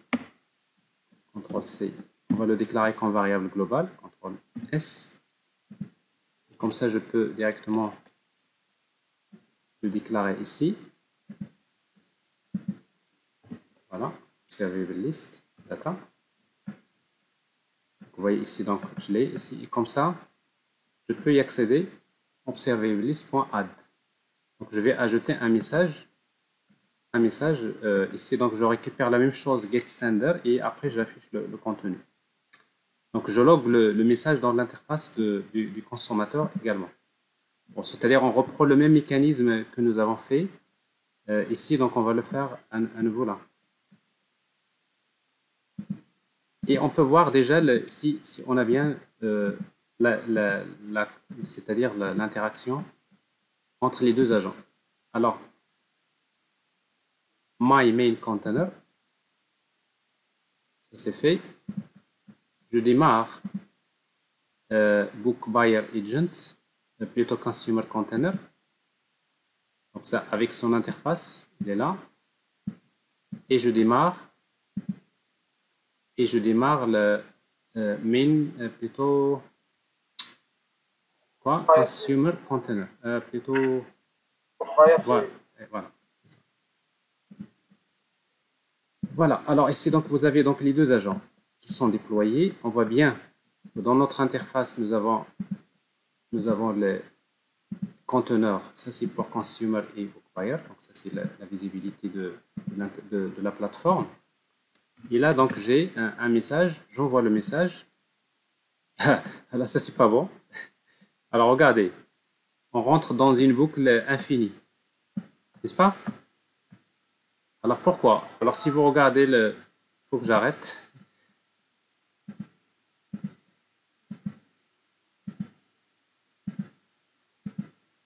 CTRL-C. On va le déclarer comme variable globale, CTRL-S. Comme ça, je peux directement le déclarer ici. Voilà, observable list, data. Vous voyez ici, donc je l'ai ici. Et comme ça, je peux y accéder, observable list.add. Donc je vais ajouter un message. Ici, donc je récupère la même chose, get sender, et après j'affiche le contenu. Donc je log le message dans l'interface du consommateur également. Bon, c'est-à-dire on reprend le même mécanisme que nous avons fait ici, donc on va le faire à nouveau là. Et on peut voir déjà si on a bien c'est-à-dire l'interaction entre les deux agents. Alors, my main container, ça c'est fait. Je démarre book buyer agent, plutôt consumer container. Donc ça, avec son interface, il est là. Et je démarre le main plutôt quoi? Consumer container. Plutôt voilà. Voilà. Voilà. Alors ici donc vous avez donc les deux agents qui sont déployés. On voit bien que dans notre interface nous avons les conteneurs. Ça c'est pour consumer et book buyer. Donc ça c'est la visibilité de la plateforme. Et là, donc, j'ai un message. J'envoie le message. Alors, ça, c'est pas bon. Alors, regardez. On rentre dans une boucle infinie. N'est-ce pas? Alors, pourquoi? Alors, si vous regardez il faut que j'arrête.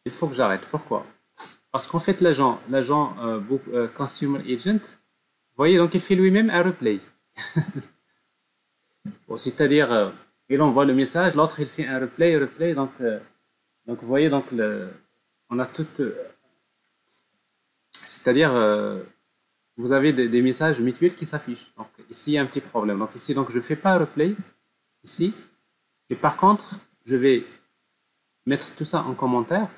Il faut que j'arrête. Pourquoi? Parce qu'en fait, l'agent Consumer Agent, vous voyez, donc, il fait lui-même un replay. Bon, c'est-à-dire, il envoie le message, l'autre, il fait un replay. Donc, vous voyez, donc, on a tout. C'est-à-dire, vous avez des messages mutuels qui s'affichent. Donc, ici, il y a un petit problème. Donc, ici, donc, je ne fais pas un replay, ici. Et par contre, je vais mettre tout ça en commentaire.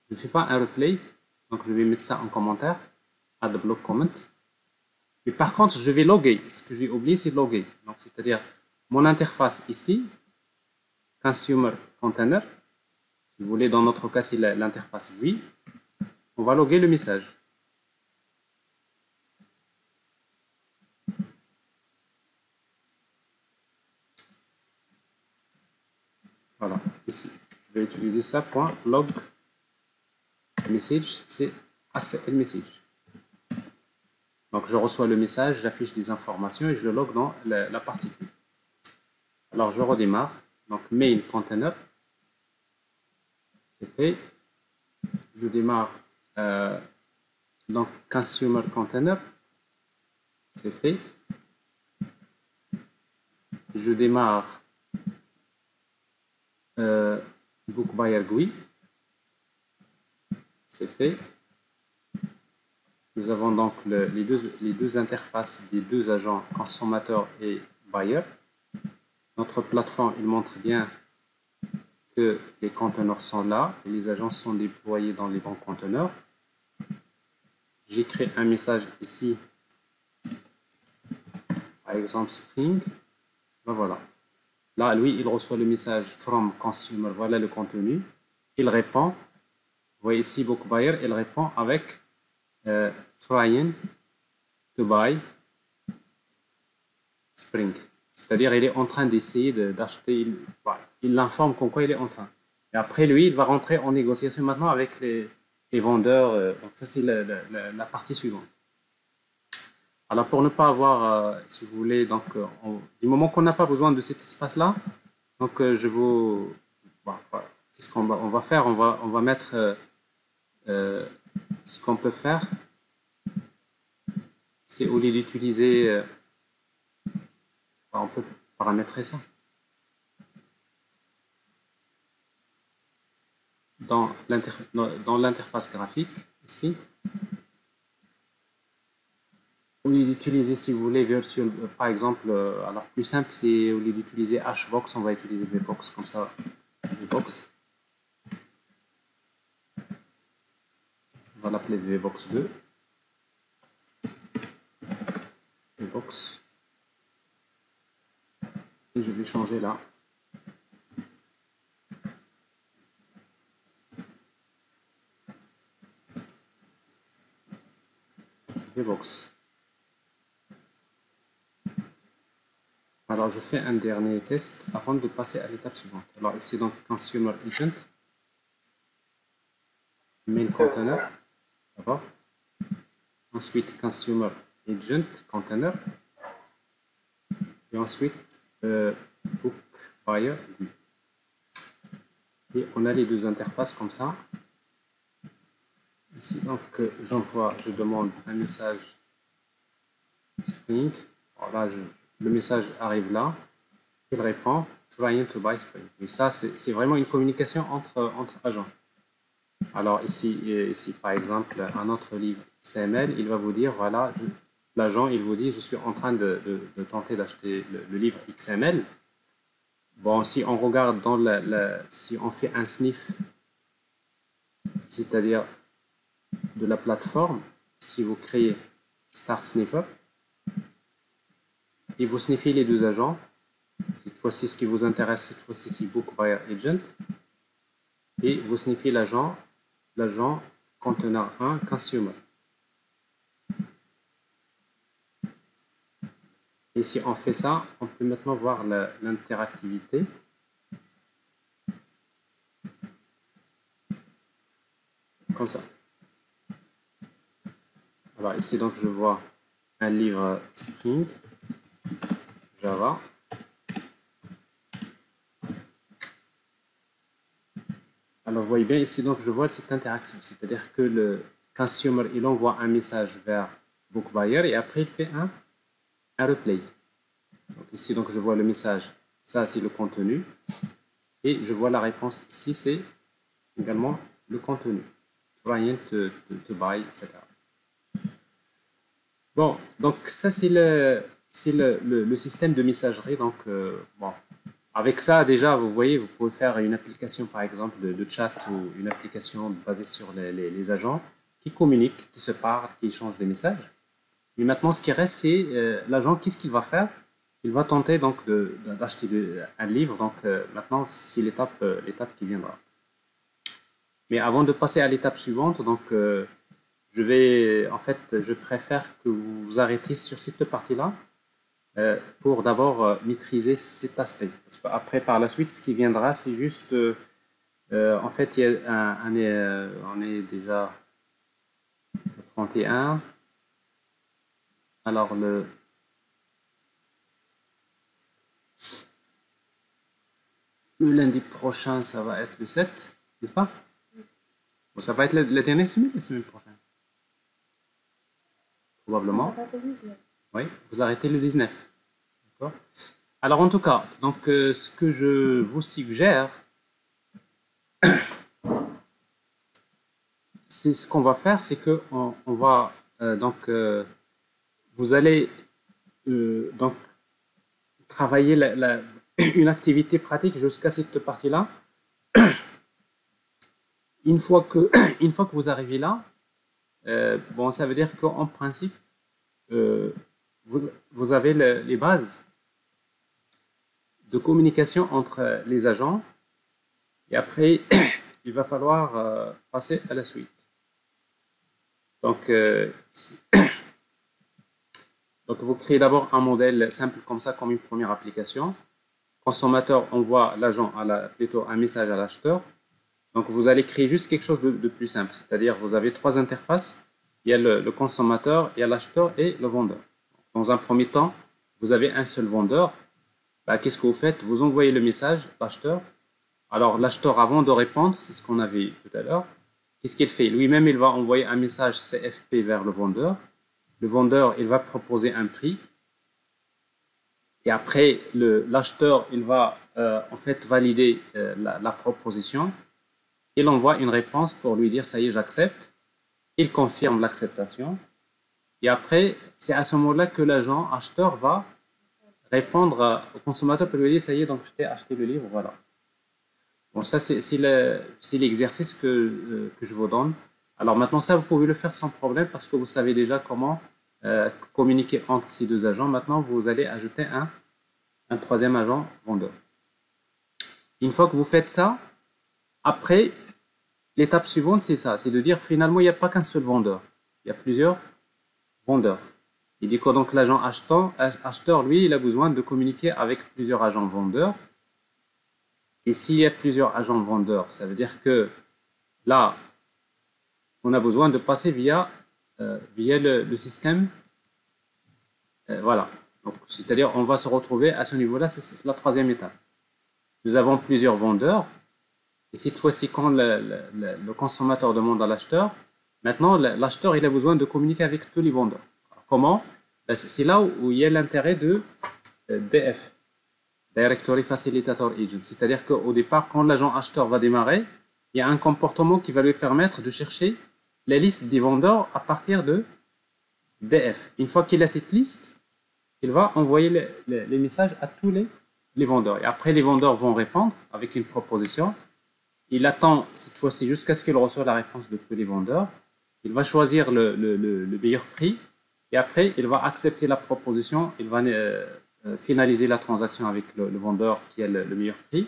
Je ne fais pas un replay. Donc, je vais mettre ça en commentaire. Add block comment. Mais par contre, je vais loguer. Ce que j'ai oublié, c'est de loguer. Donc, c'est-à-dire, mon interface ici, Consumer Container. Si vous voulez, dans notre cas, c'est l'interface GUI. On va loguer le message. Voilà, ici. Je vais utiliser ça, .log message, c'est ACL message. Donc, je reçois le message, j'affiche des informations et je le log dans la partie. Alors, je redémarre. Donc, main container. C'est fait. Je démarre donc consumer container. C'est fait. Je démarre book buyer GUI. C'est fait. Nous avons donc les deux interfaces des deux agents consommateurs et buyer. Notre plateforme, il montre bien que les conteneurs sont là et les agents sont déployés dans les bons conteneurs. J'écris un message ici, par exemple Spring. Ben voilà. Là, lui, il reçoit le message from consumer. Voilà le contenu. Il répond. Vous voyez ici, book buyer, il répond avec trying to buy Spring. C'est-à-dire, il est en train d'essayer d'acheter. Il l'informe comme quoi il est en train. Et après, lui, il va rentrer en négociation maintenant avec les vendeurs. Donc, ça, c'est la partie suivante. Alors, pour ne pas avoir, si vous voulez, donc, du moment qu'on n'a pas besoin de cet espace-là, donc, je vous. Qu'est-ce qu'on va faire? On va mettre. Ce qu'on peut faire, c'est au lieu d'utiliser. On peut paramétrer ça. Dans l'interface graphique, ici, au lieu d'utiliser, si vous voulez, Virtual, par exemple, alors plus simple, c'est au lieu d'utiliser Hbox, on va utiliser Vbox, comme ça, Vbox. On va l'appeler Vbox 2. Vbox. Et je vais changer là. Vbox. Alors, je fais un dernier test avant de passer à l'étape suivante. Alors, ici, donc, Consumer Agent, Main Container, d'abord. Ensuite, Consumer Agent, Container. Et ensuite, Book Buyer. Et on a les deux interfaces comme ça. Ici, donc, je demande un message Spring. Voilà, le message arrive là. Il répond Trying to buy Spring. Et ça, c'est vraiment une communication entre agents. Alors ici, par exemple, un autre livre XML, il va vous dire, voilà, l'agent, il vous dit, je suis en train de tenter d'acheter le livre XML. Bon, si on regarde dans si on fait un sniff, c'est-à-dire de la plateforme, si vous créez Start Sniffer, et vous sniffez les deux agents, cette fois-ci, ce qui vous intéresse, cette fois-ci, c'est Book Buyer Agent, et vous sniffez l'agent conteneur 1 Consumer. Et si on fait ça, on peut maintenant voir l'interactivité. Comme ça. Alors ici, donc, je vois un livre Spring, Java. Alors, vous voyez bien ici, donc, je vois cette interaction. C'est-à-dire que le consumer, il envoie un message vers Book Buyer et après, il fait un replay. Donc, ici, donc, je vois le message. Ça, c'est le contenu. Et je vois la réponse ici, c'est également le contenu. Trying to buy, etc. Bon, donc ça, c'est le système de messagerie. Donc, bon. Avec ça, déjà, vous voyez, vous pouvez faire une application, par exemple, de chat ou une application basée sur les agents qui communiquent, qui se parlent, qui échangent des messages. Mais maintenant, ce qui reste, c'est l'agent, qu'est-ce qu'il va faire? Il va tenter donc d'acheter un livre. Donc, maintenant, c'est l'étape qui viendra. Mais avant de passer à l'étape suivante, donc, je préfère que vous vous arrêtiez sur cette partie-là. Pour d'abord maîtriser cet aspect. Parce qu'après, par la suite, ce qui viendra, c'est juste, en fait, on est déjà 31. Alors, le lundi prochain, ça va être le 7, n'est-ce pas? Bon, ça va être la dernière semaine, la semaine prochaine. Probablement. Oui, vous arrêtez le 19. D'accord. Alors, en tout cas, donc, ce que je vous suggère, c'est ce qu'on va faire, c'est que on va vous allez donc travailler une activité pratique jusqu'à cette partie-là. Une fois que vous arrivez là, bon, ça veut dire qu'en principe, vous avez les bases de communication entre les agents, et après, il va falloir passer à la suite. Donc, donc vous créez d'abord un modèle simple comme ça, comme une première application. Consommateur envoie l'agent plutôt un message à l'acheteur. Donc vous allez créer juste quelque chose de plus simple, c'est-à-dire vous avez trois interfaces. Il y a le consommateur, il y a l'acheteur et le vendeur. Dans un premier temps, vous avez un seul vendeur. Bah, qu'est-ce que vous faites? Vous envoyez le message à l'acheteur. Alors l'acheteur, avant de répondre, c'est ce qu'on avait vu tout à l'heure, qu'est-ce qu'il fait? Lui-même, il va envoyer un message CFP vers le vendeur. Le vendeur, il va proposer un prix. Et après, l'acheteur, il va en fait valider la proposition. Il envoie une réponse pour lui dire « ça y est, j'accepte ». Il confirme l'acceptation. Et après, c'est à ce moment-là que l'agent acheteur va répondre au consommateur pour lui dire « ça y est, donc je t'ai acheté le livre, voilà ». Bon, ça, c'est l'exercice que je vous donne. Alors maintenant, ça, vous pouvez le faire sans problème parce que vous savez déjà comment communiquer entre ces deux agents. Maintenant, vous allez ajouter un troisième agent vendeur. Une fois que vous faites ça, après, l'étape suivante, c'est ça, c'est de dire finalement, il n'y a pas qu'un seul vendeur. Il y a plusieurs vendeurs. Il dit que donc l'agent acheteur, lui, il a besoin de communiquer avec plusieurs agents vendeurs. Et s'il y a plusieurs agents vendeurs, ça veut dire que là, on a besoin de passer via le système. Voilà. C'est-à-dire, on va se retrouver à ce niveau-là, c'est la troisième étape. Nous avons plusieurs vendeurs. Et cette fois-ci, quand le consommateur demande à l'acheteur, maintenant, l'acheteur, il a besoin de communiquer avec tous les vendeurs. Alors, comment? C'est là où il y a l'intérêt de DF, Directory Facilitator Agent. C'est-à-dire qu'au départ, quand l'agent acheteur va démarrer, il y a un comportement qui va lui permettre de chercher la liste des vendeurs à partir de DF. Une fois qu'il a cette liste, il va envoyer les messages à tous les vendeurs. Et après, les vendeurs vont répondre avec une proposition. Il attend cette fois-ci jusqu'à ce qu'il reçoive la réponse de tous les vendeurs. Il va choisir le meilleur prix et après, il va accepter la proposition. Il va finaliser la transaction avec le vendeur qui a le meilleur prix.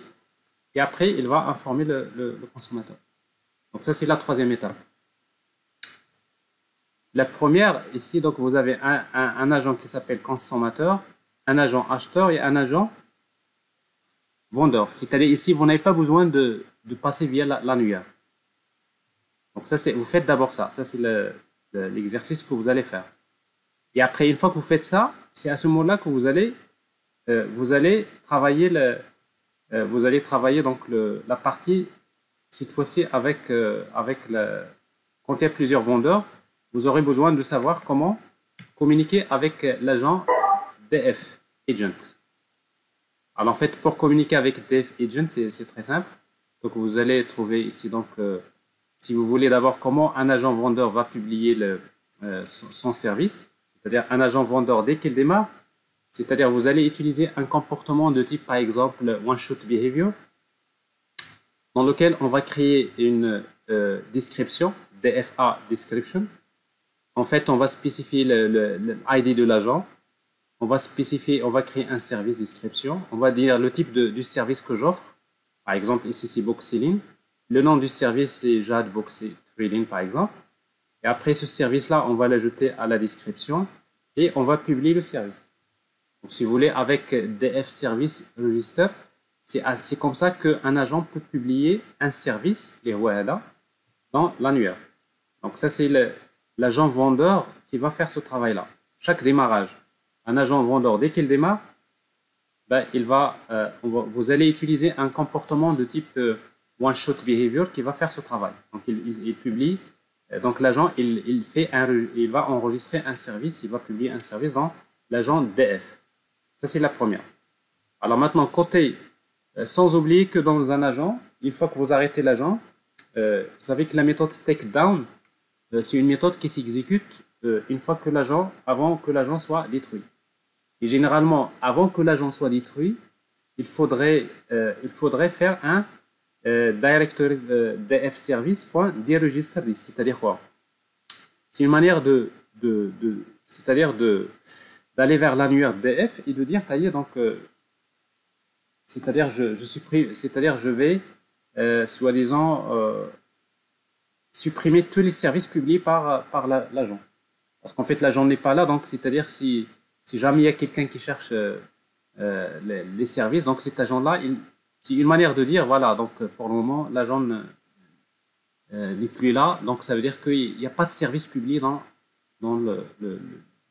Et après, il va informer le consommateur. Donc ça, c'est la troisième étape. La première, ici, donc vous avez un agent qui s'appelle consommateur, un agent acheteur et un agent vendeur. C'est-à-dire ici, vous n'avez pas besoin de passer via l'annuaire. Donc ça, vous faites d'abord ça. Ça, c'est l'exercice que vous allez faire. Et après, une fois que vous faites ça, c'est à ce moment-là que vous allez travailler donc la partie, cette fois-ci avec quand il y a plusieurs vendeurs, vous aurez besoin de savoir comment communiquer avec l'agent DF Agent. Alors en fait, pour communiquer avec DF Agent, c'est très simple. Donc vous allez trouver ici, donc, si vous voulez d'abord comment un agent vendeur va publier son service, c'est-à-dire un agent vendeur dès qu'il démarre, c'est-à-dire vous allez utiliser un comportement de type, par exemple, one-shot behavior, dans lequel on va créer une description, DFA description. En fait, on va spécifier l'ID de l'agent. On va créer un service description. On va dire le type du service que j'offre. Par exemple, ici, c'est Box Selling. Le nom du service, c'est Jade Box Trading, par exemple. Et après ce service-là, on va l'ajouter à la description et on va publier le service. Donc, si vous voulez, avec DF Service Register, c'est comme ça qu'un agent peut publier un service, les WADA, dans l'annuaire. Donc, ça, c'est l'agent vendeur qui va faire ce travail-là. Chaque démarrage, un agent vendeur, dès qu'il démarre, ben, vous allez utiliser un comportement de type one-shot behavior qui va faire ce travail. Donc, il publie. Donc, l'agent, il va enregistrer un service, il va publier un service dans l'agent DF. Ça, c'est la première. Alors maintenant, côté, sans oublier que dans un agent, une fois que vous arrêtez l'agent, vous savez que la méthode takedown, c'est une méthode qui s'exécute une fois que l'agent, avant que l'agent soit détruit. Et généralement, avant que l'agent soit détruit, il faudrait faire un directory df service.deregister list. C'est-à-dire quoi? C'est une manière c'est-à-dire d'aller vers l'annuaire df et de dire, taillez, donc, c'est-à-dire je supprime, c'est-à-dire je vais soi-disant supprimer tous les services publiés par l'agent. Parce qu'en fait, l'agent n'est pas là, donc c'est-à-dire si jamais il y a quelqu'un qui cherche les services, donc cet agent-là, c'est une manière de dire, voilà, donc pour le moment, l'agent n'est plus là, donc ça veut dire qu'il n'y a pas de service publié dans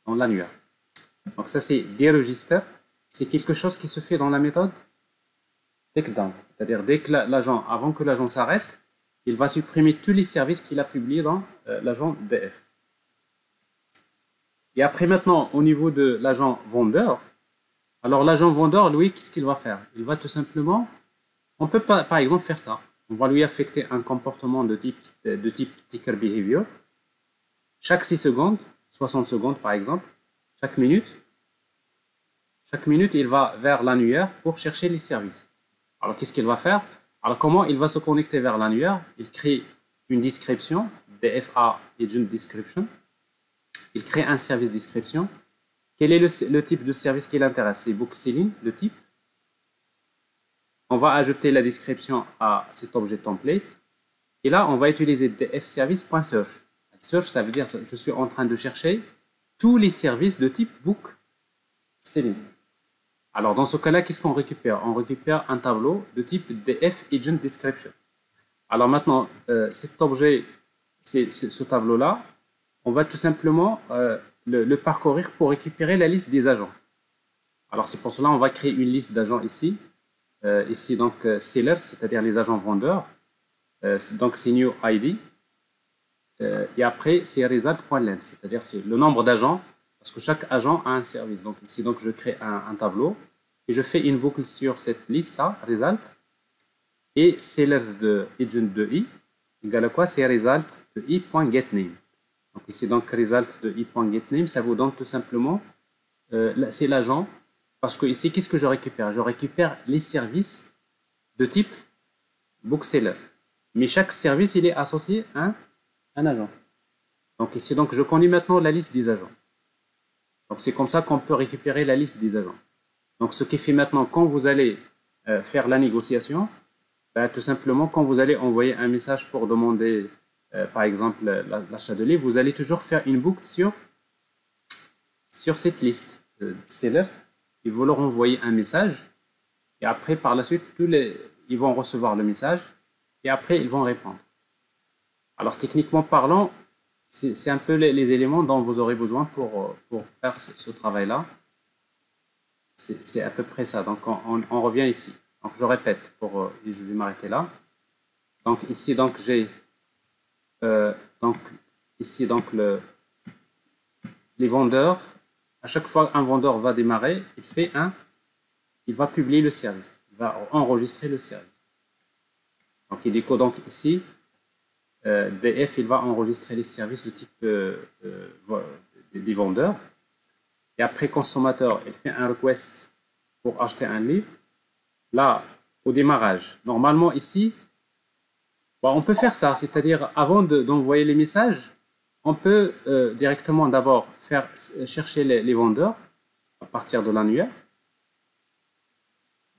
l'annuaire. Donc ça, c'est deregister. C'est quelque chose qui se fait dans la méthode takedown. C'est-à-dire dès que l'agent, avant que l'agent s'arrête, il va supprimer tous les services qu'il a publiés dans l'agent df. Et après maintenant, au niveau de l'agent vendeur, alors l'agent vendeur, lui, qu'est-ce qu'il va faire? Il va tout simplement, on peut pas, par exemple faire ça. On va lui affecter un comportement de type ticker behavior. Chaque 6 secondes, 60 secondes par exemple, chaque minute, il va vers l'annuaire pour chercher les services. Alors qu'est-ce qu'il va faire? Alors comment il va se connecter vers l'annuaire? Il crée une description, DFA Agent Description. Il crée un service description. Quel est le type de service qui l'intéresse? C'est book selling, le type. On va ajouter la description à cet objet template. Et là, on va utiliser dfservice.search. Search, ça veut dire que je suis en train de chercher tous les services de type book selling. Alors, dans ce cas-là, qu'est-ce qu'on récupère? On récupère un tableau de type df agent description. Alors maintenant, cet objet, ce tableau-là, on va tout simplement le parcourir pour récupérer la liste des agents. Alors, c'est pour cela qu'on va créer une liste d'agents ici. Ici, donc, sellers, c'est-à-dire les agents vendeurs. Donc, c'est new ID. Et après, c'est result.length, c'est-à-dire c'est le nombre d'agents, parce que chaque agent a un service. Donc, ici, donc, je crée un tableau et je fais une boucle sur cette liste-là, result, et sellers de agent de i, égale à quoi? C'est result de i.getName. Donc, ici, donc, result de i.getName, ça vous donne tout simplement, c'est l'agent, parce que ici, qu'est-ce que je récupère? Je récupère les services de type bookseller. Mais chaque service, il est associé à un agent. Donc ici, donc, je connais maintenant la liste des agents. Donc c'est comme ça qu'on peut récupérer la liste des agents. Donc ce qui fait maintenant, quand vous allez faire la négociation, ben, tout simplement, quand vous allez envoyer un message pour demander, par exemple, l'achat de livres, vous allez toujours faire une boucle sur cette liste de sellers. Ils vont leur envoyer un message et après, par la suite, ils vont recevoir le message et après, ils vont répondre. Alors, techniquement parlant, c'est un peu les éléments dont vous aurez besoin pour faire ce travail-là. C'est à peu près ça. Donc, on revient ici. Donc, je répète, je vais m'arrêter là. Donc, ici, donc, j'ai les vendeurs. À chaque fois qu'un vendeur va démarrer, il va publier le service. Il va enregistrer le service. Donc, il décode donc ici. DF, il va enregistrer les services de type des vendeurs. Et après, consommateur, il fait un request pour acheter un livre. Là, au démarrage, normalement ici, on peut faire ça. C'est-à-dire, avant d'envoyer les messages, on peut directement d'abord faire chercher les vendeurs à partir de l'annuaire.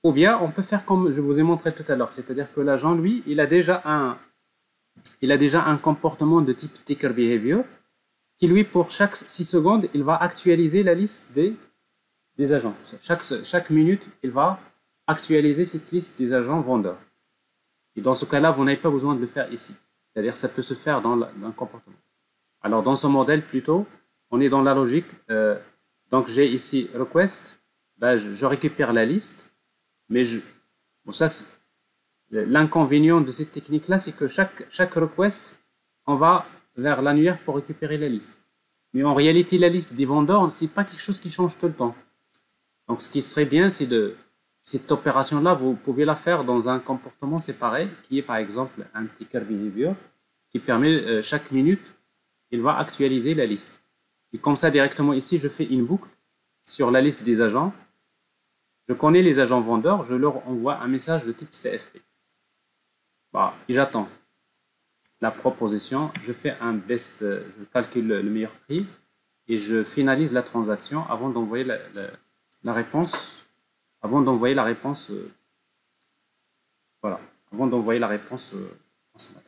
Ou bien, on peut faire comme je vous ai montré tout à l'heure. C'est-à-dire que l'agent, lui, il a déjà un comportement de type ticker behavior qui, lui, pour chaque 6 secondes, il va actualiser la liste des agents. Chaque minute, il va actualiser cette liste des agents vendeurs. Et dans ce cas-là, vous n'avez pas besoin de le faire ici. C'est-à-dire que ça peut se faire dans un comportement. Alors, dans ce modèle, plutôt, on est dans la logique. Donc, j'ai ici request. Ben, je récupère la liste. Mais l'inconvénient de cette technique-là, c'est que chaque request, on va vers l'annuaire pour récupérer la liste. Mais en réalité, la liste des vendeurs, ce n'est pas quelque chose qui change tout le temps. Donc, ce qui serait bien, c'est cette opération-là, vous pouvez la faire dans un comportement séparé, qui est par exemple un ticker behavior, qui permet chaque minute il va actualiser la liste. Et comme ça, directement ici, je fais une boucle sur la liste des agents. Je connais les agents vendeurs, je leur envoie un message de type CFP. Bah, et j'attends la proposition, je fais un best, je calcule le meilleur prix et je finalise la transaction avant d'envoyer la réponse. Avant d'envoyer la réponse, voilà, avant d'envoyer la réponse consommateur.